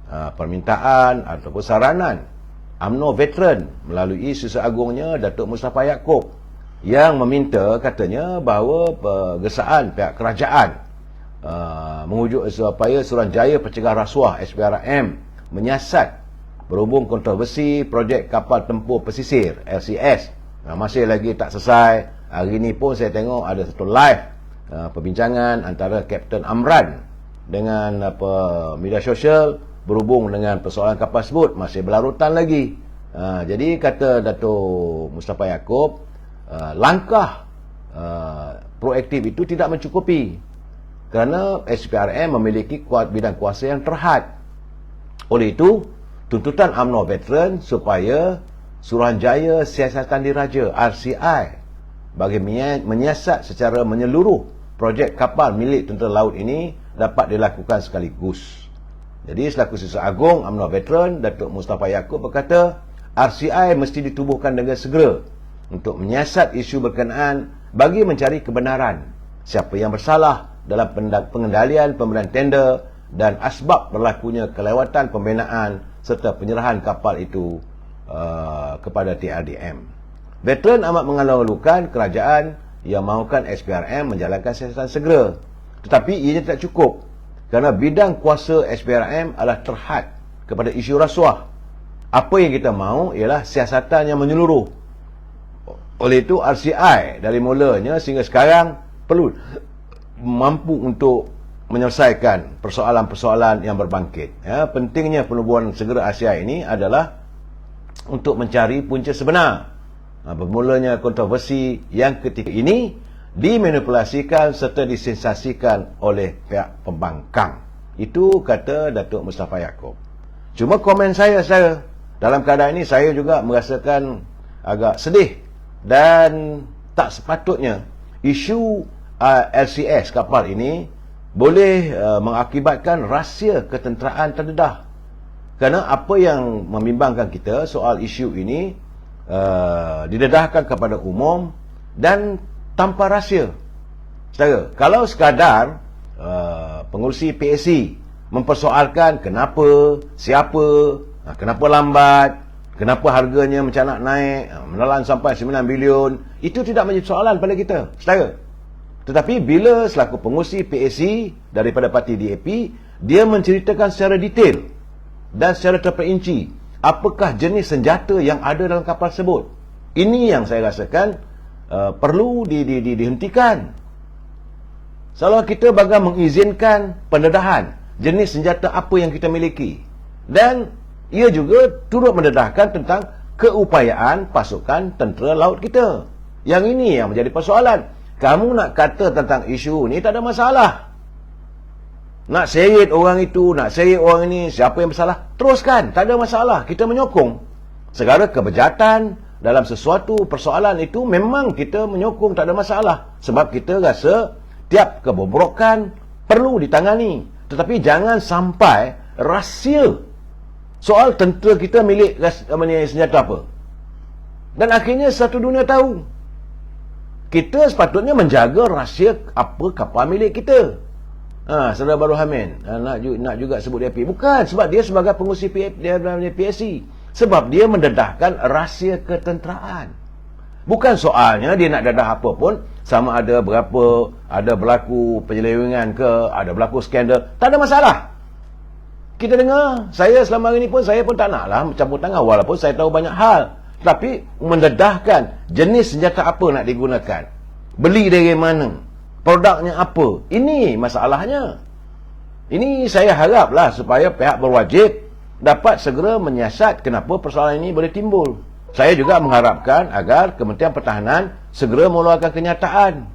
[SPEAKER 1] permintaan ataupun saranan UMNO Veteran melalui Sesat Agungnya Datuk Mustafa Yaakob yang meminta katanya bahawa pergesaan pihak kerajaan mengujuk supaya Suruhanjaya Pencegah Rasuah SPRM menyiasat berhubung kontroversi projek kapal tempur pesisir LCS. Masih lagi tak selesai. Hari ini pun saya tengok ada satu live perbincangan antara Kapten Amran dengan media sosial berhubung dengan persoalan kapal tersebut, masih berlarutan lagi. Jadi kata Datuk Mustafa Yaakob, langkah proaktif itu tidak mencukupi kerana SPRM memiliki bidang kuasa yang terhad. Oleh itu, tuntutan UMNO Veteran supaya Suruhanjaya Siasatan Diraja RCI bagi menyiasat secara menyeluruh projek kapal milik tentera laut ini dapat dilakukan sekaligus. Jadi selaku Sesat Agung UMNO Veteran, Datuk Mustafa Yaakob berkata, RCI mesti ditubuhkan dengan segera untuk menyiasat isu berkenaan bagi mencari kebenaran siapa yang bersalah dalam pengendalian pemberian tender dan asbab berlakunya kelewatan pembinaan serta penyerahan kapal itu kepada TRDM. Veteran amat mengeluhkan kerajaan yang mahukan SPRM menjalankan siasatan segera. Tetapi ianya tidak cukup kerana bidang kuasa SPRM adalah terhad kepada isu rasuah. Apa yang kita mahu ialah siasatan yang menyeluruh. Oleh itu RCI dari mulanya sehingga sekarang perlu mampu untuk menyelesaikan persoalan-persoalan yang berbangkit. Pentingnya penubuhan segera RCI ini adalah untuk mencari punca sebenar bermulanya kontroversi yang ketika ini dimanipulasikan serta disensasikan oleh pihak pembangkang. Itu kata Datuk Mustafa Yaakob. Cuma komen saya dalam keadaan ini saya juga merasakan agak sedih dan tak sepatutnya isu LCS kapal ini boleh mengakibatkan rahsia ketenteraan terdedah. Kerana apa yang membimbangkan kita soal isu ini didedahkan kepada umum dan tanpa rahsia. Saudara, kalau sekadar pengurusi PSC mempersoalkan kenapa, siapa, kenapa lambat, kenapa harganya macam nak naik, menelan sampai 9 bilion, itu tidak menjadi soalan pada kita, saudara. Tetapi bila selaku pengurusi PSC daripada parti DAP, dia menceritakan secara detail dan secara terperinci apakah jenis senjata yang ada dalam kapal tersebut. Ini yang saya rasakan perlu dihentikan. Kalau kita bakal mengizinkan pendedahan jenis senjata apa yang kita miliki, dan ia juga turut mendedahkan tentang keupayaan pasukan tentera laut kita. Yang ini yang menjadi persoalan. Kamu nak kata tentang isu ni tak ada masalah. Nak seret orang itu, nak seret orang ini, siapa yang bersalah, teruskan, tak ada masalah. Kita menyokong. Segala kebejatan dalam sesuatu persoalan itu memang kita menyokong, tak ada masalah. Sebab kita rasa tiap kebobrokan perlu ditangani. Tetapi jangan sampai rahsia soal tentera kita milik senjata apa. Dan akhirnya satu dunia tahu. Kita sepatutnya menjaga rahsia apa kapal milik kita. Saudara Baru Hamid nak juga sebut DAP. Bukan, sebab dia sebagai pengurusi PSC. Sebab dia mendedahkan rahsia ketenteraan. Bukan soalnya dia nak dedah apa pun, sama ada berapa, ada berlaku penyelewengan ke, ada berlaku skandal, tak ada masalah. Kita dengar, saya selama hari ni pun, saya pun tak naklah campur tangan, walaupun saya tahu banyak hal. Tapi mendedahkan jenis senjata apa nak digunakan, beli dari mana, produknya apa, ini masalahnya. Ini saya haraplah supaya pihak berwajib dapat segera menyiasat kenapa persoalan ini boleh timbul. Saya juga mengharapkan agar Kementerian Pertahanan segera mengeluarkan kenyataan.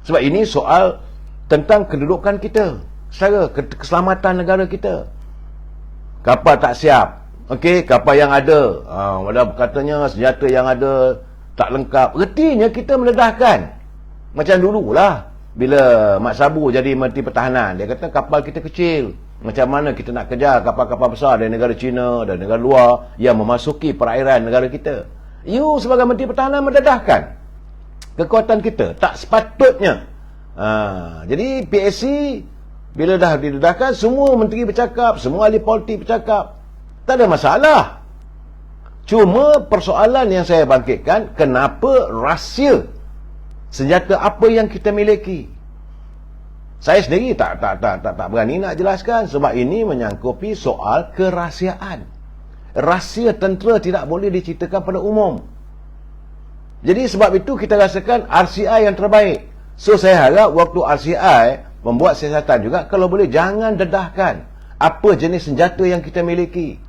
[SPEAKER 1] Sebab ini soal tentang kedudukan kita, secara keselamatan negara kita. Kapal tak siap, okey, kapal yang ada, katanya senjata yang ada tak lengkap. Ertinya kita mendedahkan. Macam dululah bila Mat Sabu jadi Menteri Pertahanan, dia kata kapal kita kecil, macam mana kita nak kejar kapal-kapal besar dari negara China dan negara luar yang memasuki perairan negara kita. You sebagai Menteri Pertahanan mendedahkan kekuatan kita. Tak sepatutnya. Jadi PSC Bila dah didedahkan, semua menteri bercakap, semua ahli politik bercakap. Tak ada masalah. Cuma persoalan yang saya bangkitkan, kenapa rahsia senjata apa yang kita miliki? Saya sendiri tak berani nak jelaskan sebab ini menyangkupi soal kerahsiaan. Rahsia tentera tidak boleh diceritakan pada umum. Jadi sebab itu kita rasakan RCI yang terbaik. So saya harap waktu RCI membuat siasatan juga, kalau boleh jangan dedahkan apa jenis senjata yang kita miliki.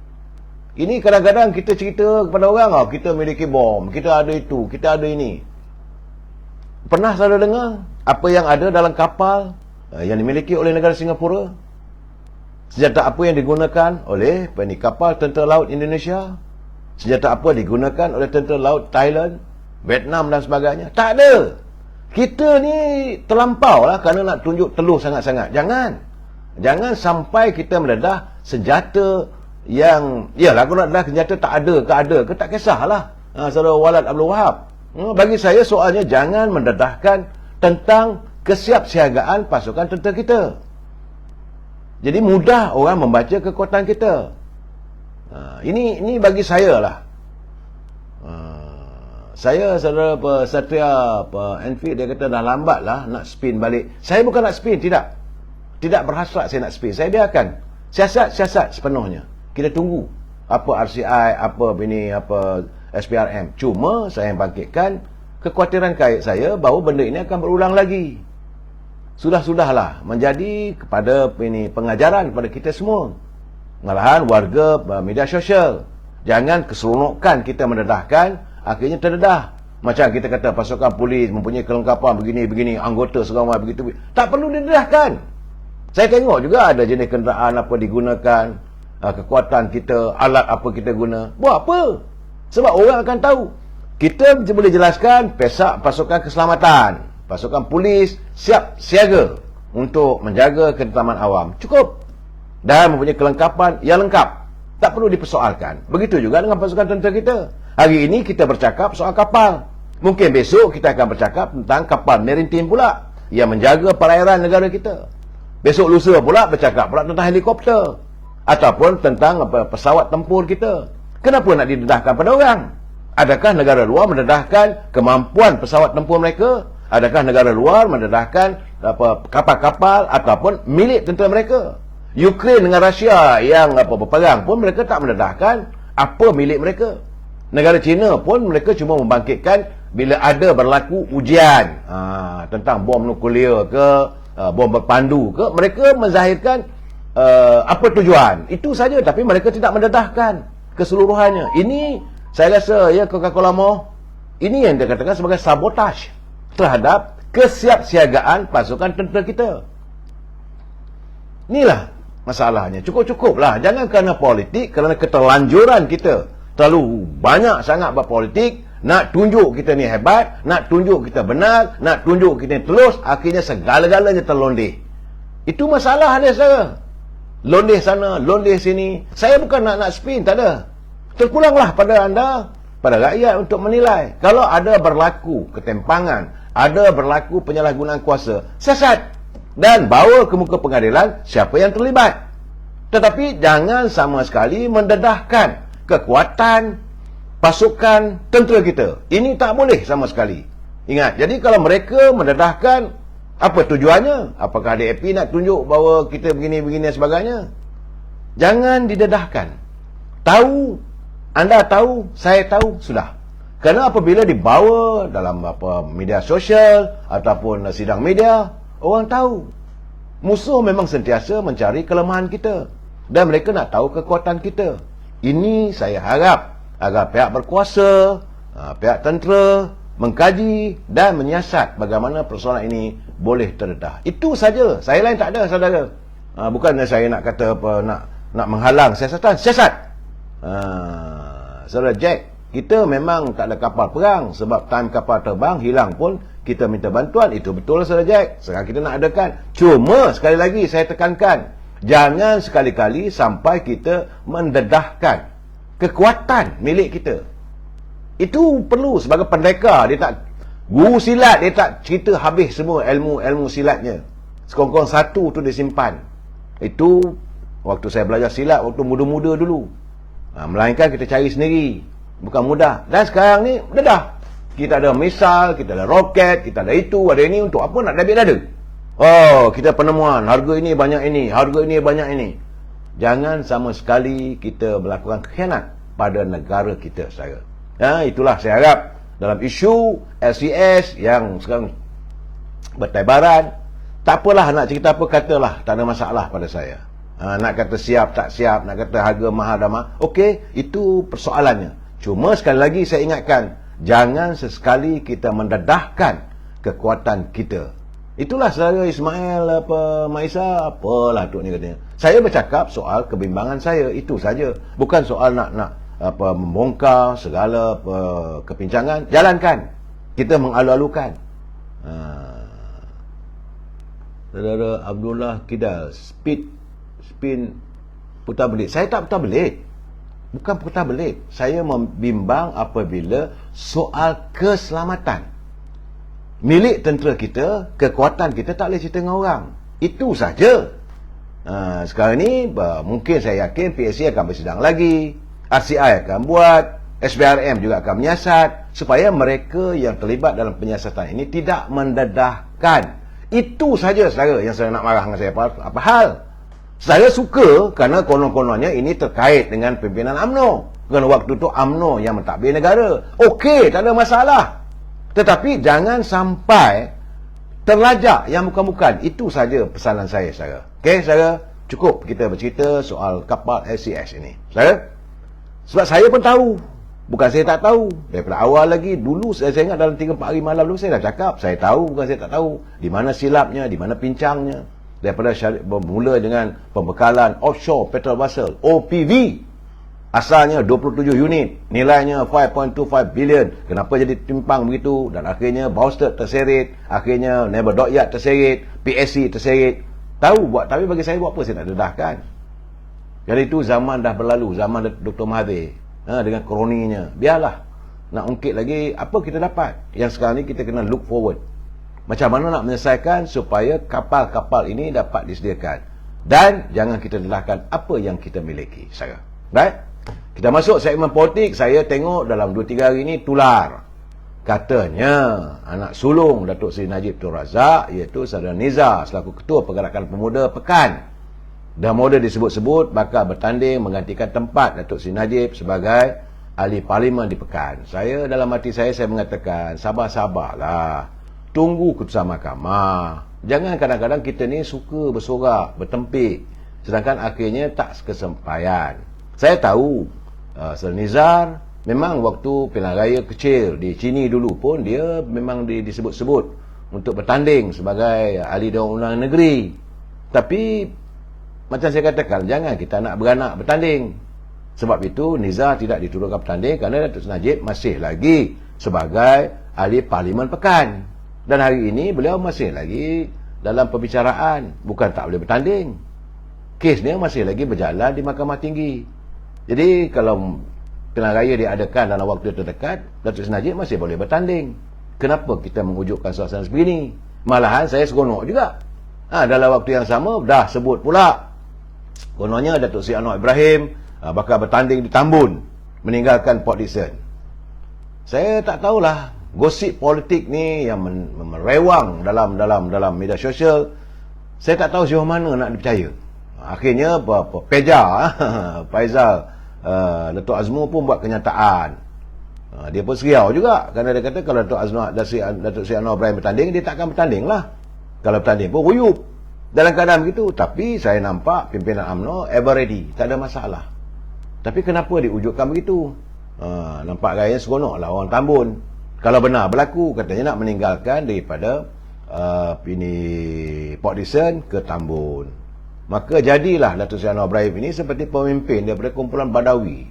[SPEAKER 1] Ini kadang-kadang kita cerita kepada orang, kita miliki bom, kita ada itu, kita ada ini. Pernah saudara dengar apa yang ada dalam kapal yang dimiliki oleh negara Singapura? Senjata apa yang digunakan oleh kapal tentera laut Indonesia? Senjata apa digunakan oleh tentera laut Thailand, Vietnam dan sebagainya? Tak ada. Kita ni terlampau lah kerana nak tunjuk teluh sangat-sangat. Jangan sampai kita mendedah senjata yang, yalah, kalau nak dedah senjata tak ada ke tak kisahlah. Saudara Walad Abdul Wahab. Bagi saya soalnya jangan mendedahkan tentang kesiapsiagaan pasukan tentera kita. Jadi mudah orang membaca kekuatan kita. Ini bagi saya lah. Saya saudara Satria Enfield, dia kata dah lambat lah nak spin balik. Saya bukan nak spin, tidak berhasrat saya nak spin. Saya biarkan siasat sepenuhnya. Kita tunggu apa RCI, apa SPRM. Cuma saya bangkitkan kekhawatiran kait saya bahawa benda ini akan berulang lagi. Sudahlah menjadi kepada pengajaran kepada kita semua. Malahan warga media sosial, jangan keseronokan kita mendedahkan, akhirnya terdedah. Macam kita kata pasukan polis mempunyai kelengkapan begini, anggota seramai begitu. Tak perlu didedahkan. Saya tengok juga ada jenis kenderaan apa digunakan, kekuatan kita, alat apa kita guna. Buat apa? Sebab orang akan tahu. Kita boleh jelaskan pasukan keselamatan, pasukan polis siap siaga untuk menjaga ketentaman awam. Cukup. Dan mempunyai kelengkapan yang lengkap. Tak perlu dipersoalkan. Begitu juga dengan pasukan tentera kita. Hari ini kita bercakap soal kapal. Mungkin besok kita akan bercakap tentang kapal marintim pula yang menjaga perairan negara kita. Besok lusa pula bercakap pula tentang helikopter ataupun tentang pesawat tempur kita. Kenapa nak didedahkan pada orang? Adakah negara luar mendedahkan kemampuan pesawat tempur mereka? Adakah negara luar mendedahkan kapal-kapal ataupun milik tentera mereka? Ukraine dengan Rusia yang berperang pun mereka tak mendedahkan apa milik mereka. Negara China pun mereka cuma membangkitkan bila ada berlaku ujian tentang bom nuklear ke, bom berpandu ke, mereka menzahirkan apa tujuan. Itu saja, tapi mereka tidak mendedahkan keseluruhannya. Ini saya rasa ya, Coca-Cola More, ini yang dikatakan sebagai sabotaj terhadap kesiapsiagaan pasukan tentera kita. Inilah masalahnya. Cukup-cukuplah. Jangan kerana politik, kerana keterlanjuran kita terlalu banyak sangat berpolitik, nak tunjuk kita ni hebat, nak tunjuk kita benar, nak tunjuk kita ni terus, akhirnya segala-galanya terlondeh. Itu masalah dia, saudara. Londeh sana, londeh sini. Saya bukan nak spin, tak ada. Terpulanglah pada anda, pada rakyat untuk menilai. Kalau ada berlaku ketimpangan, ada berlaku penyalahgunaan kuasa, siasat dan bawa ke muka pengadilan siapa yang terlibat. Tetapi jangan sama sekali mendedahkan kekuatan pasukan tentera kita. Ini tak boleh sama sekali. Ingat, jadi kalau mereka mendedahkan, apa tujuannya? Apakah DAP nak tunjuk bahawa kita begini-begini dan sebagainya? Jangan didedahkan. Tahu, anda tahu, saya tahu, sudah. Kerana apabila dibawa dalam media sosial ataupun sidang media, orang tahu. Musuh memang sentiasa mencari kelemahan kita. Dan mereka nak tahu kekuatan kita. Ini saya harap agar pihak berkuasa, pihak tentera mengkaji dan menyiasat bagaimana persoalan ini boleh terdedah. Itu saja. Saya lain tak ada, saudara. Bukan saya nak kata nak menghalang siasatan. Siasat. Saudara Jack, kita memang tak ada kapal perang sebab time kapal terbang hilang pun kita minta bantuan. Itu betul, saudara Jack. Sekarang kita nak adakan. Cuma sekali lagi saya tekankan, jangan sekali-kali sampai kita mendedahkan kekuatan milik kita. Itu perlu sebagai pendekar. Dia tak, guru silat dia tak cerita habis semua ilmu-ilmu silatnya. Sekongkong satu tu disimpan. Itu waktu saya belajar silat waktu muda-muda dulu. Melainkan kita cari sendiri, bukan mudah. Dan sekarang ni dedah. Kita ada misal, kita ada roket, kita ada itu, ada ini. Untuk apa nak dabit ada? Oh, kita penemuan, harga ini banyak ini, harga ini banyak ini. Jangan sama sekali kita melakukan khianat pada negara kita, saudara. Itulah saya harap dalam isu LCS yang sekarang bertebaran. Tak apalah nak cerita apa, katalah, tak ada masalah pada saya. Nak kata siap tak siap, nak kata harga mahal dah mahal, okey, itu persoalannya. Cuma sekali lagi saya ingatkan, jangan sesekali kita mendedahkan kekuatan kita. Itulah saudara Ismail Maisa, apalah tu ni katanya. Saya bercakap soal kebimbangan saya, itu saja. Bukan soal nak membongkar segala kepincangan. Jalankan. Kita mengalu-alukan. Saudara Abdullah Kidal, spin putar belit. Saya tak putar belit. Bukan putar belit. Saya membimbang apabila soal keselamatan milik tentera kita, kekuatan kita tak boleh cerita dengan orang. Itu saja. Sekarang ni mungkin saya yakin PSC akan bersidang lagi, RCI akan buat, SBRM juga akan menyiasat, supaya mereka yang terlibat dalam penyiasatan ini tidak mendedahkan. Itu saja saudara yang saya nak marah dengan saya. Apa hal? Saya suka kerana konon-kononnya ini terkait dengan pimpinan UMNO. Kerana waktu tu UMNO yang mentadbir negara. Okey, tak ada masalah. Tetapi jangan sampai terlajak yang bukan-bukan. Itu saja pesanan saya, saudara. Okey, saudara, cukup kita bercerita soal kapal LCS ini. Saudara, sebab saya pun tahu. Bukan saya tak tahu. Daripada awal lagi, dulu saya ingat dalam 3-4 hari malam dulu saya dah cakap. Saya tahu, bukan saya tak tahu. Di mana silapnya, di mana pincangnya. Daripada bermula dengan pembekalan offshore petrol vessel, OPV. Asalnya 27 unit. Nilainya 5.25 billion. Kenapa jadi timpang begitu? Dan akhirnya Bowsted terseret. Akhirnya Naval Dockyard terseret. PSC terseret. Tahu buat. Tapi bagi saya buat apa saya nak dedahkan? Jadi itu zaman dah berlalu. Zaman Dr. Mahathir. Dengan kroninya. Biarlah. Nak ungkit lagi apa kita dapat. Yang sekarang ni kita kena look forward. Macam mana nak menyelesaikan supaya kapal-kapal ini dapat disediakan. Dan jangan kita dedahkan apa yang kita miliki. Saudara. Baik? Kita masuk segmen politik. Saya tengok dalam 2-3 hari ini tular. Katanya anak sulung Datuk Seri Najib Tun Razak, iaitu Saudara Nizar selaku Ketua Pergerakan Pemuda Pekan, dah mula disebut-sebut bakal bertanding menggantikan tempat Datuk Seri Najib sebagai ahli parlimen di Pekan. Saya dalam hati saya mengatakan sabar-sabarlah. Tunggu keputusan mahkamah. Jangan kadang-kadang kita ni suka bersorak, bertempik, sedangkan akhirnya tak kesempayan. Saya tahu Sir Nizar memang waktu pilihan raya kecil di Chini dulu pun dia memang disebut-sebut untuk bertanding sebagai ahli Dewan Undangan Negeri. Tapi macam saya katakan, jangan kita nak beranak bertanding. Sebab itu Nizar tidak diturunkan bertanding kerana Datuk Seri Najib masih lagi sebagai ahli parlimen Pekan. Dan hari ini beliau masih lagi dalam pembicaraan. Bukan tak boleh bertanding. Kesnya masih lagi berjalan di Mahkamah Tinggi. Jadi kalau pilihan raya diadakan dalam waktu terdekat, Datuk Seri Najib masih boleh bertanding. Kenapa kita mewujudkan suasana sebegini? Malahan saya seronok juga. Dalam waktu yang sama dah sebut pula, kononnya Datuk Seri Anwar Ibrahim bakal bertanding di Tambun, meninggalkan Port Dickson. Saya tak tahulah. Gosip politik ni yang merewang dalam media sosial, saya tak tahu sejauh mana nak dipercaya. Akhirnya Peja Faizal Datuk Azmu pun buat kenyataan. Dia pun seriau juga kerana dia kata kalau Datuk Seri Anwar Ibrahim bertanding, dia takkan bertanding lah. Kalau bertanding pun ruyup dalam keadaan begitu. Tapi saya nampak pimpinan UMNO ever ready, tak ada masalah. Tapi kenapa diwujudkan begitu? Nampak gaya seronok lah orang Tambun. Kalau benar berlaku, katanya nak meninggalkan daripada Port Dickson ke Tambun. Maka jadilah Datuk Seri Anwar Ibrahim ini seperti pemimpin daripada kumpulan Badui,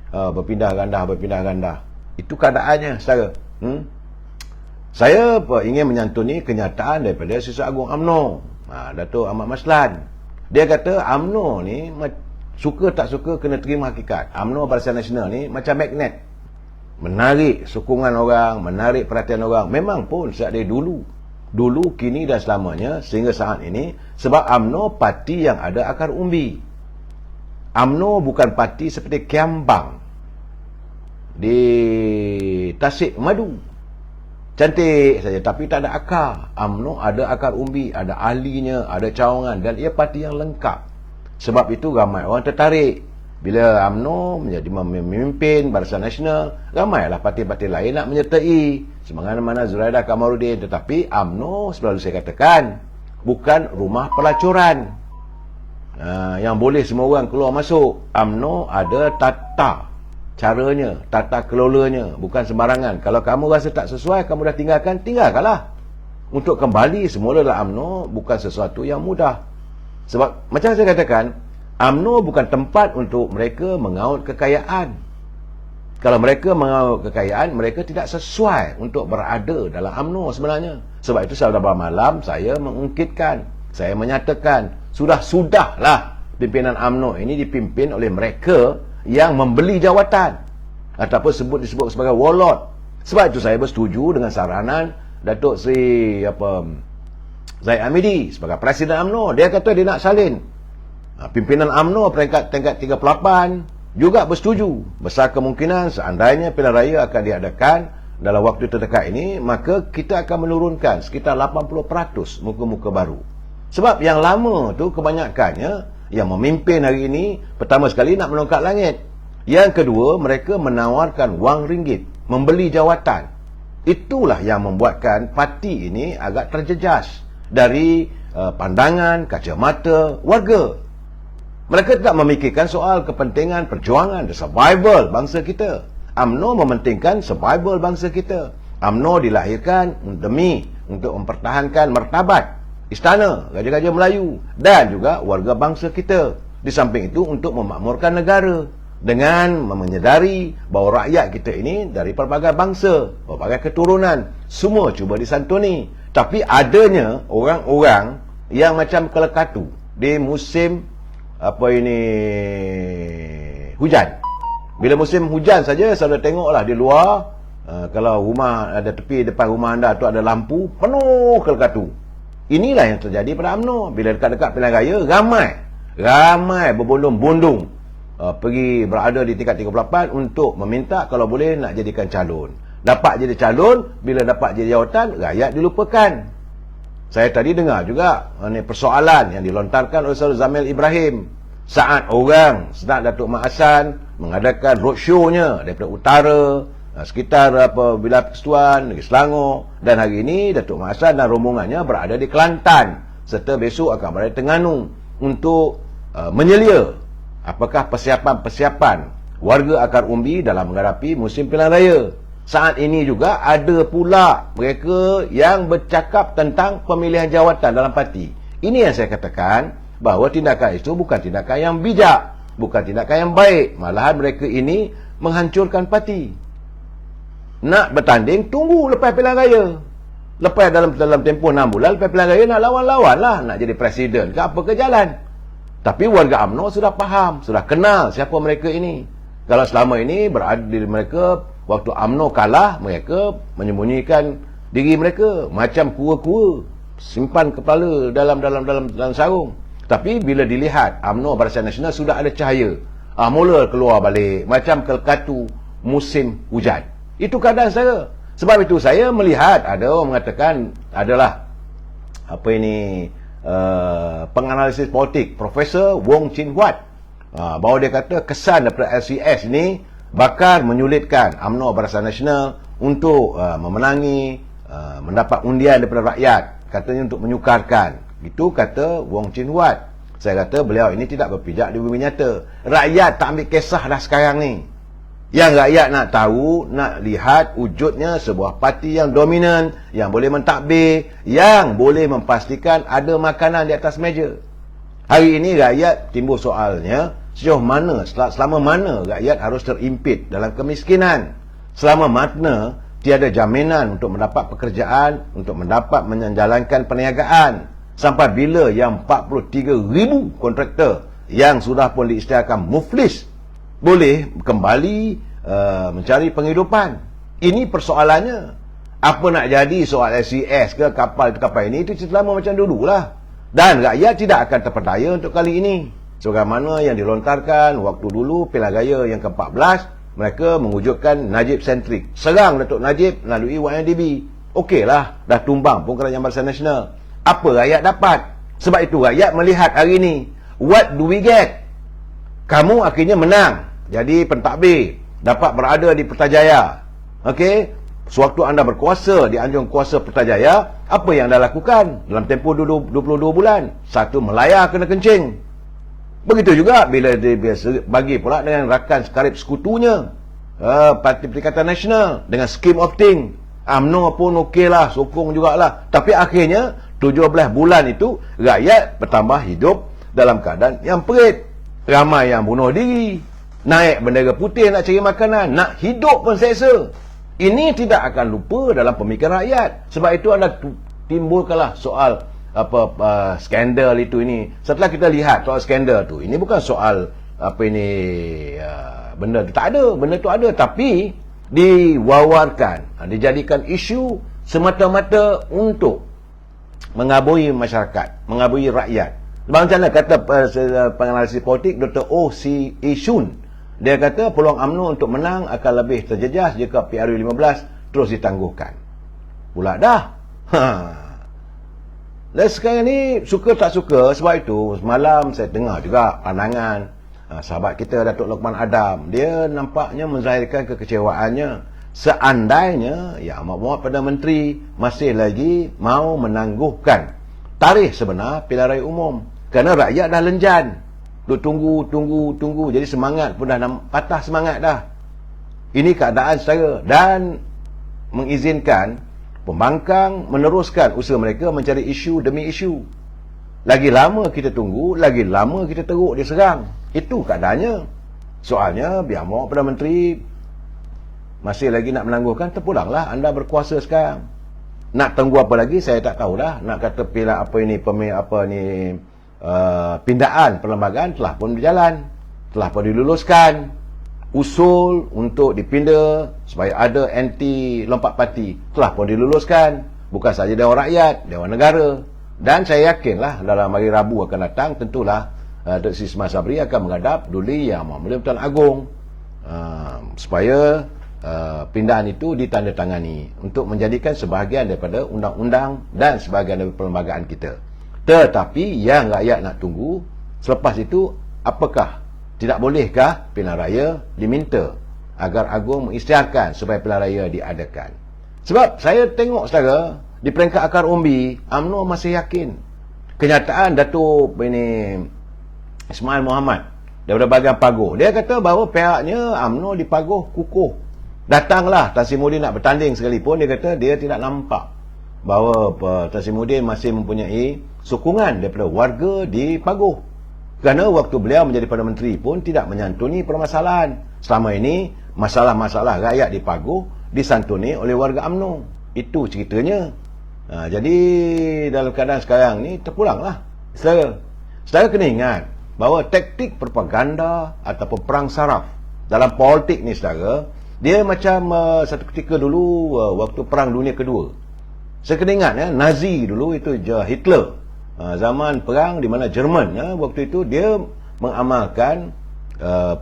[SPEAKER 1] berpindah gandah. Itu keadaannya, saudara. Saya ingin menyantuni kenyataan daripada Siswa Agung UMNO, Datuk Ahmad Maslan. Dia kata UMNO ni suka tak suka kena terima hakikat. UMNO Barisan Nasional ni macam magnet, menarik sokongan orang, menarik perhatian orang. Memang pun sejak dari dulu dulu, kini dan selamanya sehingga saat ini, sebab UMNO parti yang ada akar umbi. UMNO bukan parti seperti Kiambang di Tasik Madu, cantik saja tapi tak ada akar. UMNO ada akar umbi, ada ahlinya, ada cawangan, dan ia parti yang lengkap. Sebab itu ramai orang tertarik bila UMNO menjadi memimpin Barisan Nasional. Ramailah parti-parti lain nak menyertai, sebagaimana Zuraida Kamarudin. Tetapi UMNO, selalu saya katakan, bukan rumah pelacuran yang boleh semua orang keluar masuk. UMNO ada tata caranya, tata kelolanya, bukan sembarangan. Kalau kamu rasa tak sesuai, kamu dah tinggalkanlah. Untuk kembali semula dalam UMNO bukan sesuatu yang mudah. Sebab macam saya katakan, UMNO bukan tempat untuk mereka mengaut kekayaan. Kalau mereka mengaut kekayaan, mereka tidak sesuai untuk berada dalam UMNO sebenarnya. Sebab itu pada malam saya mengungkitkan, saya menyatakan, sudahlah pimpinan UMNO ini dipimpin oleh mereka yang membeli jawatan ataupun disebut sebagai warlord. Sebab itu saya bersetuju dengan saranan Datuk Seri Zaid Hamidi sebagai Presiden UMNO. Dia kata dia nak salin. Pimpinan UMNO peringkat tingkat 38 juga bersetuju. Besar kemungkinan seandainya pilihan raya akan diadakan dalam waktu terdekat ini, maka kita akan menurunkan sekitar 80% muka-muka baru. Sebab yang lama tu kebanyakannya yang memimpin hari ini, pertama sekali nak melongkat langit. Yang kedua, mereka menawarkan wang ringgit, membeli jawatan. Itulah yang membuatkan parti ini agak terjejas dari pandangan, kacamata warga. Mereka tidak memikirkan soal kepentingan perjuangan dan survival bangsa kita. UMNO mementingkan survival bangsa kita. UMNO dilahirkan demi untuk mempertahankan martabat istana, Raja-Raja Melayu dan juga warga bangsa kita. Di samping itu untuk memakmurkan negara dengan menyedari bahawa rakyat kita ini dari pelbagai bangsa, pelbagai keturunan, semua cuba disantuni. Tapi adanya orang-orang yang macam kelekatu di musim hujan. Bila musim hujan saja, saudara tengoklah di luar, kalau rumah ada tepi depan rumah anda tu ada lampu, penuh kelekatu. Inilah yang terjadi pada UMNO. Bila dekat-dekat pilihan raya, ramai berbondong-bondong pergi berada di tingkat 38 untuk meminta kalau boleh nak jadikan calon. Dapat jadi calon, bila dapat jadi jawatan, rakyat dilupakan. Saya tadi dengar juga persoalan yang dilontarkan oleh Saudara Zamil Ibrahim saat orang Senat Datuk Mak Hassan mengadakan roadshow-nya daripada utara, sekitar Wilayah Persekutuan, Negeri Selangor, dan hari ini Datuk Mak Hassan dan rombongannya berada di Kelantan serta besok akan berada di Terengganu untuk menyelia apakah persiapan-persiapan warga akar umbi dalam menghadapi musim pilihan raya. Saat ini juga ada pula mereka yang bercakap tentang pemilihan jawatan dalam parti. Ini yang saya katakan bahawa tindakan itu bukan tindakan yang bijak, bukan tindakan yang baik. Malahan mereka ini menghancurkan parti. Nak bertanding, tunggu lepas pilihan raya. Lepas dalam tempoh 6 bulan lepas pilihan raya, nak lawan-lawan lah, nak jadi presiden ke apa ke jalan. Tapi warga UMNO sudah faham, sudah kenal siapa mereka ini. Kalau selama ini berada di mereka, waktu UMNO kalah, mereka menyembunyikan diri mereka macam kura-kura, simpan kepala dalam sarung. Tapi bila dilihat UMNO Barisan Nasional sudah ada cahaya, mula keluar balik macam kelkatu musim hujan. Itu keadaan saya. Sebab itu saya melihat ada orang mengatakan adalah penganalisis politik Profesor Wong Chin Huat, bahawa dia kata kesan daripada LCS ini bakal menyulitkan UMNO Barisan Nasional untuk memenangi, mendapat undian daripada rakyat, katanya untuk menyukarkan. Itu kata Wong Chin Huat. Saya kata beliau ini tidak berpijak di bumi nyata. Rakyat tak ambil kisah dah sekarang ni. Yang rakyat nak tahu, nak lihat wujudnya sebuah parti yang dominan, yang boleh mentadbir, yang boleh memastikan ada makanan di atas meja. Hari ini rakyat timbul soalnya, sejauh mana, selama mana rakyat harus terimpit dalam kemiskinan, selama mana tiada jaminan untuk mendapat pekerjaan, untuk mendapat menjalankan perniagaan, sampai bila yang 43,000 kontraktor yang sudah pun diisytiharkan muflis boleh kembali mencari penghidupan. Ini persoalannya. Apa nak jadi soal SES ke kapal ini, itu cerita lama macam dululah. Dan rakyat tidak akan terpedaya untuk kali ini. Sebagaimana yang dilontarkan waktu dulu pilihan raya yang ke-14, mereka mewujudkan Najib sentrik. Serang Datuk Najib melalui YNDB. Okeylah, dah tumbang pun Kerajaan Barisan Nasional. Apa rakyat dapat? Sebab itu rakyat melihat hari ini, what do we get? Kamu akhirnya menang jadi pentadbir, dapat berada di Putrajaya. Okey, sewaktu anda berkuasa di anjung kuasa Putrajaya, apa yang anda lakukan dalam tempoh 22 bulan? Satu, melayar kena kencing. Begitu juga bila dia biasa bagi pula dengan rakan sekarib sekutunya, Parti Perikatan Nasional, dengan scheme of thing. UMNO pun okeylah, sokong jugalah. Tapi akhirnya 17 bulan itu rakyat bertambah hidup dalam keadaan yang perit. Ramai yang bunuh diri, naik bendera putih nak cari makanan, nak hidup pun seksa. Ini tidak akan lupa dalam pemikiran rakyat. Sebab itu anda timbulkanlah soal skandal itu ini. Setelah kita lihat soal skandal tu, ini bukan soal benda tu tak ada, benda tu ada, tapi diwawarkan, dijadikan isu semata-mata untuk mengabui masyarakat, mengabui rakyat. Macam mana kata penganalisis politik Dr. O.C. Ishun, dia kata peluang UMNO untuk menang akan lebih terjejas jika PRU 15 terus ditangguhkan. Pula dah. Dan sekarang ni suka tak suka, sebab itu semalam saya dengar juga pandangan sahabat kita Datuk Lokman Adam. Dia nampaknya menzahirkan kekecewaannya seandainya Yang Amat Perdana Menteri masih lagi mau menangguhkan tarikh sebenar pilihan raya umum. Kerana rakyat dah lenjan, tunggu. Jadi semangat pun dah patah semangat dah. Ini keadaan setara, dan mengizinkan pembangkang meneruskan usaha mereka mencari isu demi isu. Lagi lama kita tunggu, lagi lama kita teruk diserang. Itu keadaannya. Soalnya biar mahu Perdana Menteri masih lagi nak menangguhkan, terpulanglah anda berkuasa sekarang. Nak tunggu apa lagi saya tak tahulah. Nak kata pilihan pindaan perlembagaan telah pun berjalan, telah pun diluluskan. Usul untuk dipinda supaya ada anti lompat parti telah pun diluluskan. Bukan saja Dewan Rakyat, Dewan Negara. Dan saya yakinlah dalam hari Rabu akan datang, tentulah Dr. Sri Ismail Sabri akan menghadap Duli Yang Mulia Pertuan Agong supaya pindaan itu ditandatangani untuk menjadikan sebahagian daripada undang-undang dan sebahagian daripada perlembagaan kita. Tetapi yang rakyat nak tunggu, selepas itu apakah, tidak bolehkah pilihan raya diminta agar Agong mengisytiharkan supaya pilihan raya diadakan? Sebab saya tengok saudara, di peringkat akar umbi, UMNO masih yakin. Kenyataan Datuk Ismail Muhammad daripada bahagian Pagoh, dia kata bahawa pihaknya UMNO di Pagoh kukuh. Datanglah Tan Sri Muhyiddin nak bertanding sekalipun, dia kata dia tidak nampak bahawa Tan Sri Muhyiddin masih mempunyai sokongan daripada warga di Pagoh. Kerana waktu beliau menjadi Perdana Menteri pun tidak menyantuni permasalahan. Selama ini masalah-masalah rakyat di Pagoh disantuni oleh warga UMNO. Itu ceritanya. Jadi dalam keadaan sekarang ni terpulanglah. Saudara kena ingat bahawa taktik propaganda ataupun perang saraf dalam politik ni saudara, dia macam satu ketika dulu waktu Perang Dunia Kedua. Saya kena ingat Nazi dulu itu Hitler. Zaman perang di mana Jerman waktu itu dia mengamalkan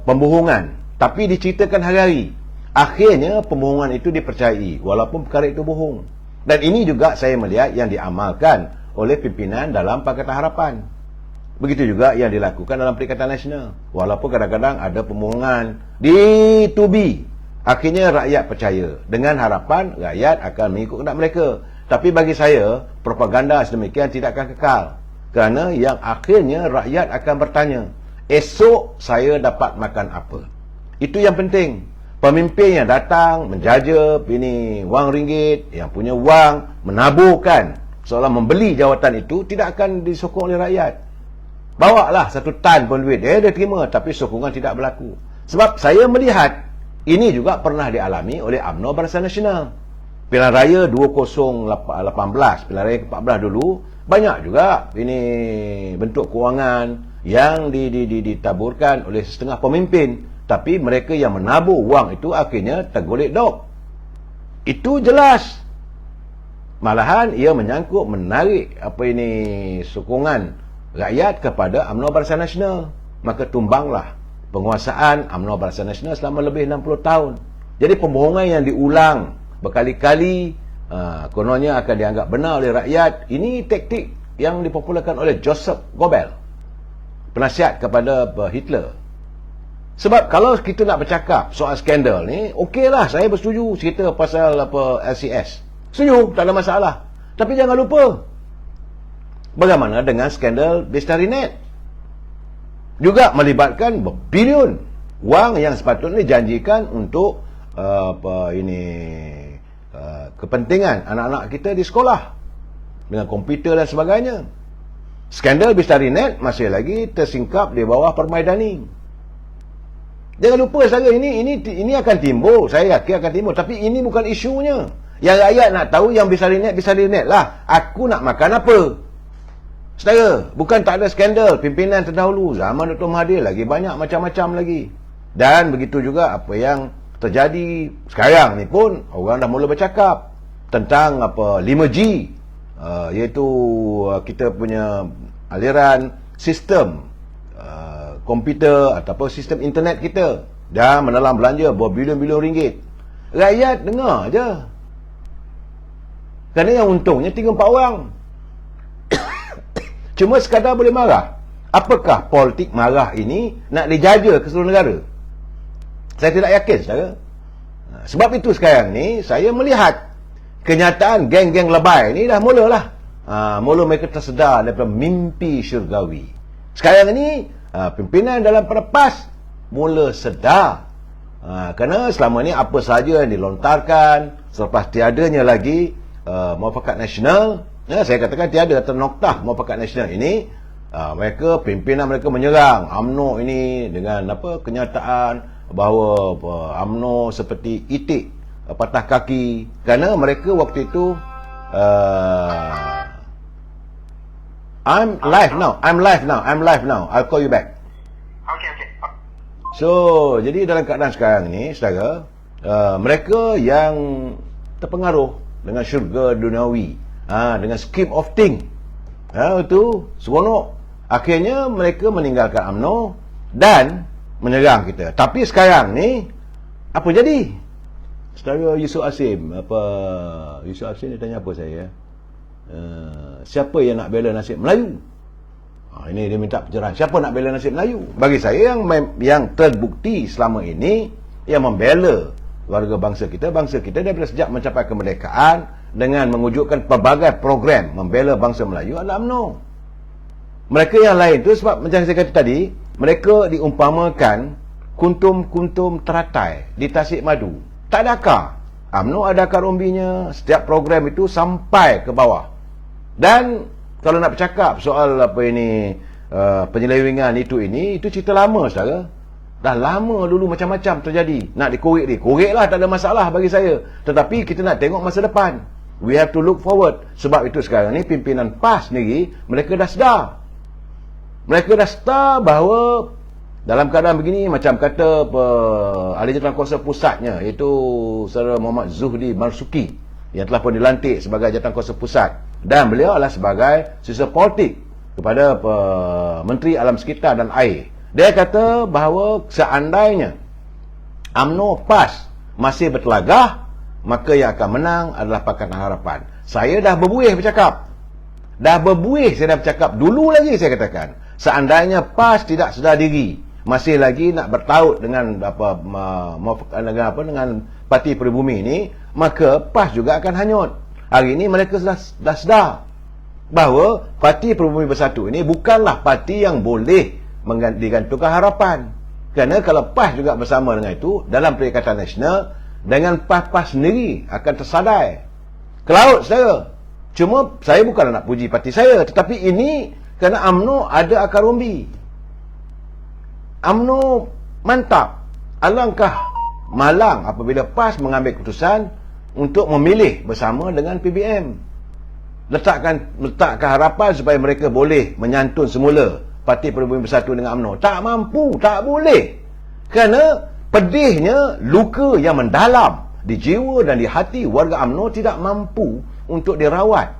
[SPEAKER 1] pembohongan, tapi diceritakan hari-hari. Akhirnya pembohongan itu dipercayai walaupun perkara itu bohong. Dan ini juga saya melihat yang diamalkan oleh pimpinan dalam Pakatan Harapan. Begitu juga yang dilakukan dalam Perikatan Nasional. Walaupun kadang-kadang ada pembohongan ditubi, akhirnya rakyat percaya. Dengan harapan rakyat akan mengikut kehendak mereka. Tapi bagi saya, propaganda sedemikian tidak akan kekal. Kerana yang akhirnya rakyat akan bertanya, esok saya dapat makan apa? Itu yang penting. Pemimpin yang datang menjaja ini wang ringgit, yang punya wang menaburkan seolah membeli jawatan itu, tidak akan disokong oleh rakyat. Bawalah 1 tan pun duit, dia terima, tapi sokongan tidak berlaku. Sebab saya melihat ini juga pernah dialami oleh UMNO Barisan Nasional. Pilihan raya 2018, pilihan raya ke-14 dulu, banyak juga ini bentuk kewangan yang ditaburkan oleh setengah pemimpin. Tapi mereka yang menabur wang itu akhirnya tergolek dok. Itu jelas. Malahan ia menyangkut menarik sokongan rakyat kepada UMNO Barisan Nasional. Maka tumbanglah penguasaan UMNO Barisan Nasional selama lebih 60 tahun. Jadi pembohongan yang diulang berkali-kali kononnya akan dianggap benar oleh rakyat. Ini taktik yang dipopularkan oleh Joseph Goebbels, penasihat kepada Hitler. Sebab kalau kita nak bercakap soal skandal ni, okeylah, saya bersetuju cerita pasal LCS. Setuju, tak ada masalah. Tapi jangan lupa, bagaimana dengan skandal Bestarinet? Juga melibatkan berbilion wang yang sepatutnya dijanjikan untuk kepentingan anak-anak kita di sekolah dengan komputer dan sebagainya. Skandal Bestarinet masih lagi tersingkap di bawah Permaidani. Jangan lupa saudara, ini akan timbul, saya yakin akan timbul, tapi ini bukan isunya. Yang rakyat nak tahu yang Bestarinet lah. Aku nak makan apa? Saudara, bukan tak ada skandal pimpinan terdahulu. Zaman Dr. Mahathir lagi banyak macam-macam lagi. Dan begitu juga apa yang terjadi sekarang ni pun, orang dah mula bercakap tentang 5G, iaitu kita punya aliran sistem komputer ataupun sistem internet kita dah menelan belanja berbilion-bilion ringgit. Rakyat dengar je. Kerana yang untungnya 3-4 orang. Cuma sekadar boleh marah. Apakah politik marah ini nak dijaja ke seluruh negara? Saya tidak yakin, saudara. Sebab itu sekarang ni saya melihat kenyataan geng-geng lebay ni dah mulalah. Mula mereka tersedar daripada mimpi syurgawi. Sekarang ni pimpinan dalam PERPAS mula sedar. Kerana selama ni apa sahaja yang dilontarkan selepas tiadanya lagi Muafakat Nasional, saya katakan tiada ternoktah Muafakat Nasional ini, pimpinan mereka menyerang UMNO ini dengan kenyataan bahawa UMNO seperti itik patah kaki. Kerana mereka waktu itu I'm live now. I'll call you back.
[SPEAKER 2] Okay.
[SPEAKER 1] So, jadi dalam keadaan sekarang ni, saudara, mereka yang terpengaruh dengan syurga duniawi, dengan scheme of thing, itu seronok. Akhirnya mereka meninggalkan UMNO dan menyerang kita. Tapi sekarang ni apa jadi? Saudara Yusuf Asim, Yusuf Asim dia tanya apa saya? Siapa yang nak bela nasib Melayu? Ini dia minta pencerahan. Siapa nak bela nasib Melayu? Bagi saya yang terbukti selama ini yang membela warga bangsa kita daripada sejak mencapai kemerdekaan dengan mewujudkan pelbagai program membela bangsa Melayu adalah UMNO. Mereka yang lain tu sebab macam saya kata tadi, mereka diumpamakan kuntum-kuntum teratai di tasik madu. Tak ada akar. UMNO ada akar umbinya. Setiap program itu sampai ke bawah. Dan kalau nak bercakap soal penyelewengan itu cerita lama, saudara. Dah lama dulu macam-macam terjadi. Nak dikorek lah, tak ada masalah bagi saya. Tetapi kita nak tengok masa depan. We have to look forward. Sebab itu sekarang ni pimpinan PAS sendiri, mereka dah sedar. Mereka dah sedar bahawa dalam keadaan begini, macam kata ahli jawatankuasa pusatnya, iaitu Saudara Muhammad Zuhdi Marzuki, yang telah pun dilantik sebagai jawatankuasa pusat, dan beliau adalah sebagai sisa politik kepada Menteri Alam Sekitar dan Air. Dia kata bahawa seandainya UMNO PAS masih bertelagah, maka yang akan menang adalah Pakatan Harapan. Saya dah berbuih bercakap. Saya dah bercakap dulu lagi, saya katakan, seandainya PAS tidak sedar diri, masih lagi nak bertaut dengan dengan Parti Peribumi ini, maka PAS juga akan hanyut. Hari ini mereka dah sedar bahawa Parti Peribumi Bersatu ini bukanlah parti yang boleh digantungkan harapan. Kerana kalau PAS juga bersama dengan itu dalam Perikatan Nasional, dengan PAS sendiri akan tersadai ke laut, saudara. Cuma saya bukan nak puji parti saya, tetapi ini kerana UMNO ada akar umbi. UMNO mantap. Alangkah malang apabila PAS mengambil keputusan untuk memilih bersama dengan PBM. Letakkan harapan supaya mereka boleh menyantun semula Parti Peribumi Bersatu dengan UMNO. Tak mampu, tak boleh. Kerana pedihnya luka yang mendalam di jiwa dan di hati warga UMNO tidak mampu untuk dirawat.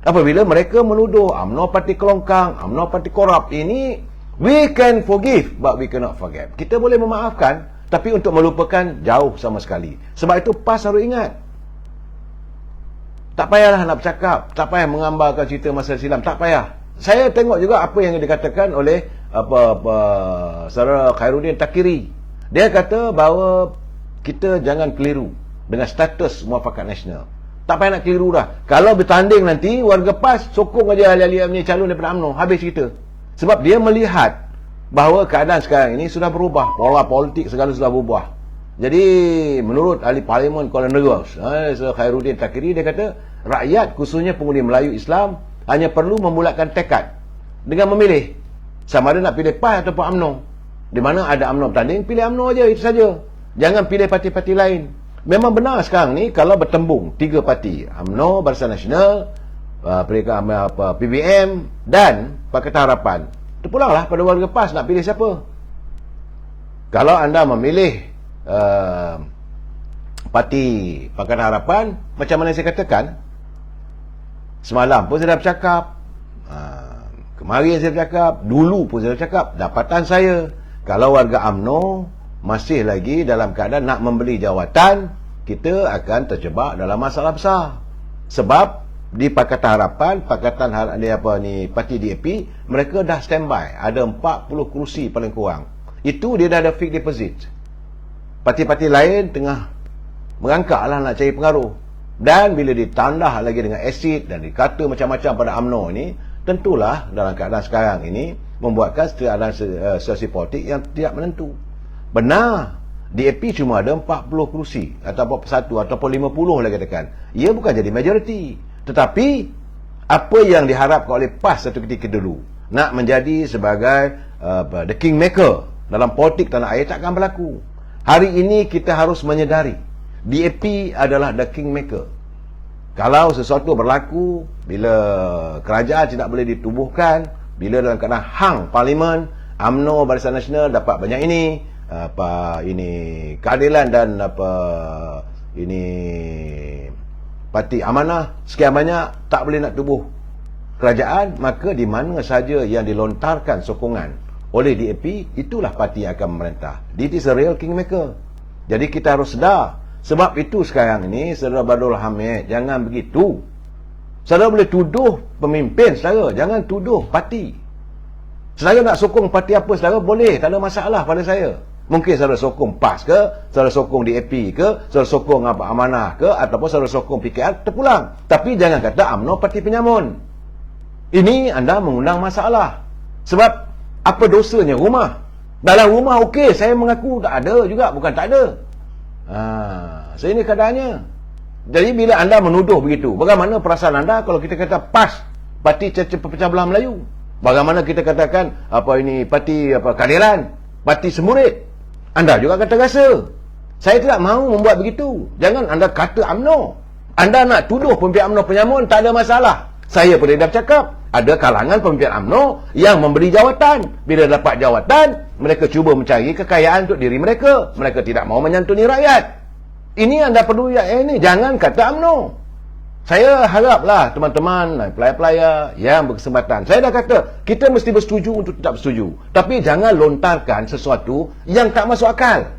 [SPEAKER 1] Apabila mereka menuduh UMNO parti kelongkang, UMNO parti korup, ini we can forgive but we cannot forget. Kita boleh memaafkan, tapi untuk melupakan jauh sama sekali. Sebab itu PAS harus ingat. Tak payahlah nak bercakap, tak payah menggambarkan cerita masa silam, tak payah. Saya tengok juga apa yang dikatakan oleh saudara Khairuddin Takiri. Dia kata bahawa kita jangan keliru dengan status muafakat nasional. Tak payah nak keliru dah. Kalau bertanding nanti, warga PAS sokong aja ahli-ahli UMNO calon daripada UMNO. Habis cerita. Sebab dia melihat bahawa keadaan sekarang ini sudah berubah. Pola politik segala sudah berubah. Jadi, menurut ahli Parlimen Kuala Negros, Khairuddin Takiri, dia kata, rakyat khususnya pengundi Melayu Islam hanya perlu membulatkan tekad dengan memilih sama ada nak pilih PAS ataupun UMNO. Di mana ada UMNO bertanding, pilih UMNO aja, itu saja. Jangan pilih parti-parti lain. Memang benar sekarang ni kalau bertembung 3 parti, UMNO, Barisan Nasional, PBM dan Pakatan Harapan, terpulanglah pada warga PAS nak pilih siapa. Kalau anda memilih parti Pakatan Harapan, macam mana saya katakan, semalam pun saya dah bercakap, kemarin saya bercakap, dulu pun saya bercakap, dapatan saya, kalau warga UMNO masih lagi dalam keadaan nak membeli jawatan, kita akan terjebak dalam masalah besar. Sebab di Pakatan Harapan, parti DAP, mereka dah standby, ada 40 kerusi paling kurang. Itu dia dah ada fixed deposit. Parti-parti lain tengah merangkak lah nak cari pengaruh. Dan bila ditandah lagi dengan asid dan dikata macam-macam pada UMNO ni, tentulah dalam keadaan sekarang ini membuatkan keadaan situasi politik yang tidak menentu. Benar, DAP cuma ada 40 kerusi ataupun 1 ataupun 50 lah katakan. Ia bukan jadi majoriti. Tetapi apa yang diharapkan oleh PAS satu ketika dulu, nak menjadi sebagai the kingmaker dalam politik tanah air, takkan berlaku. Hari ini kita harus menyedari DAP adalah the kingmaker. Kalau sesuatu berlaku, bila kerajaan tidak boleh ditubuhkan, bila dalam keadaan hang Parlimen, UMNO Barisan Nasional dapat banyak ini keadilan dan parti amanah sekian banyak, tak boleh nak tubuh kerajaan, maka di mana saja yang dilontarkan sokongan oleh DAP, itulah parti yang akan memerintah. It is a real kingmaker. Jadi kita harus sedar. Sebab itu sekarang ini, saudara Badrul Hamid, jangan begitu. Saudara boleh tuduh pemimpin saudara, jangan tuduh parti. Saudara nak sokong parti apa saudara, boleh, tak ada masalah pada saya. Mungkin saudara sokong PAS ke, saudara sokong DAP ke, saudara sokong Amanah ke, ataupun saudara sokong PKR, terpulang. Tapi jangan kata UMNO parti penyamun. Ini anda mengundang masalah. Sebab apa dosanya rumah? Dalam rumah okey, saya mengaku tak ada juga, bukan tak ada. Saya ini keadaannya. Jadi bila anda menuduh begitu, bagaimana perasaan anda kalau kita kata PAS, parti pecah belah Melayu? Bagaimana kita katakan parti keadilan, parti semurid? Anda juga kata rasa. Saya tidak mahu membuat begitu. Jangan anda kata UMNO. Anda nak tuduh pemimpin UMNO penyamun, tak ada masalah. Saya pun dah bercakap, ada kalangan pemimpin UMNO yang memberi jawatan. Bila dapat jawatan, mereka cuba mencari kekayaan untuk diri mereka. Mereka tidak mahu menyantuni rakyat. Ini anda perlu ini, jangan kata UMNO. Saya haraplah teman-teman pelayar-pelayar yang berkesempatan, saya dah kata, kita mesti bersetuju untuk tidak bersetuju. Tapi jangan lontarkan sesuatu yang tak masuk akal.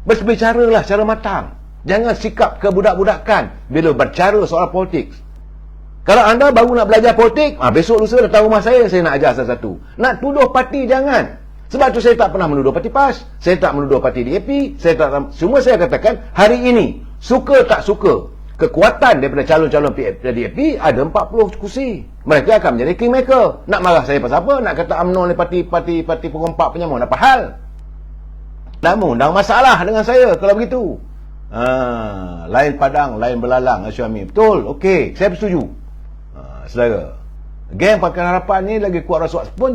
[SPEAKER 1] Berbicaralah secara matang. Jangan sikap kebudak-budakan bila berbicara soal politik. Kalau anda baru nak belajar politik, besok lusa datang rumah saya nak ajar satu-satu. Nak tuduh parti, jangan. Sebab tu saya tak pernah menuduh parti PAS, saya tak menuduh parti DAP, semua saya katakan, hari ini, suka tak suka, kekuatan daripada calon-calon DAP ada 40 kursi. Mereka akan menjadi kingmaker. Nak marah saya pasal apa? Nak kata UMNO ni parti perompak penyamun, apa hal? Nak mengundang masalah dengan saya kalau begitu. Lain padang, lain belalang, Syami. Betul, okey, saya bersetuju. Saudara, geng Pakatan Harapan ni lagi kuat rasuah pun,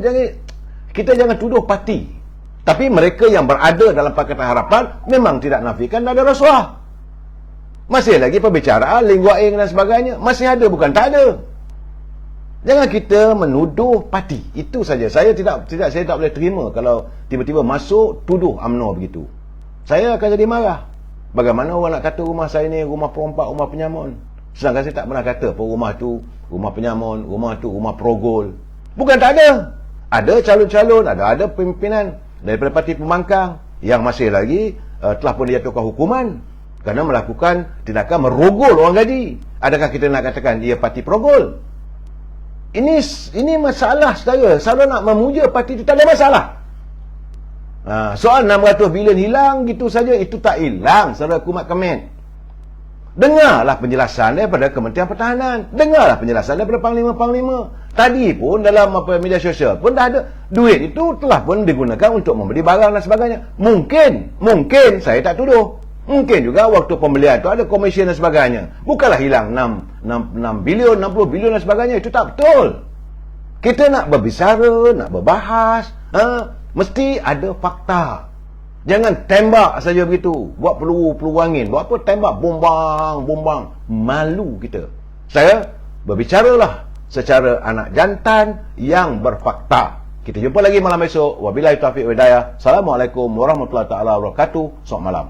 [SPEAKER 1] kita jangan tuduh parti. Tapi mereka yang berada dalam Pakatan Harapan memang tidak nafikan ada rasuah. Masih lagi perbicaraan lingua ing dan sebagainya, masih ada, bukan tak ada. Jangan kita menuduh parti. Itu saja. Saya tak boleh terima kalau tiba-tiba masuk tuduh UMNO begitu. Saya akan jadi marah. Bagaimana orang nak kata rumah saya ni rumah perompak, rumah penyamun? Sedangkan saya tak pernah kata rumah tu rumah penyamun, rumah tu rumah perogol. Bukan tak ada. Ada calon-calon, ada pimpinan daripada parti pembangkang yang masih lagi telah pun dijatuhkan hukuman kerana melakukan tindakan merogol orang gaji. Adakah kita nak katakan dia parti perogol? Ini masalah saudara. Saudara nak memuja parti itu tak ada masalah. Soal 600 bilion hilang gitu saja, itu tak hilang, saudara Kumat Kemet. Dengarlah penjelasan daripada Kementerian Pertahanan. Dengarlah penjelasan daripada Panglima-Panglima. Tadi pun dalam media sosial pun dah ada. Duit itu telah pun digunakan untuk membeli barang dan sebagainya. Mungkin, saya tak tuduh. Mungkin juga waktu pembelian itu ada komisen dan sebagainya. Bukanlah hilang 6 bilion, 60 bilion dan sebagainya. Itu tak betul. Kita nak berbicara, nak berbahas, mesti ada fakta. Jangan tembak saja begitu. Buat peluru angin. Buat apa tembak bombang. Malu kita. Saya berbicaralah secara anak jantan yang berfakta. Kita jumpa lagi malam esok. Wabillahi taufiq wal hidayah. Assalamualaikum warahmatullahi taala wabarakatuh. Selamat malam.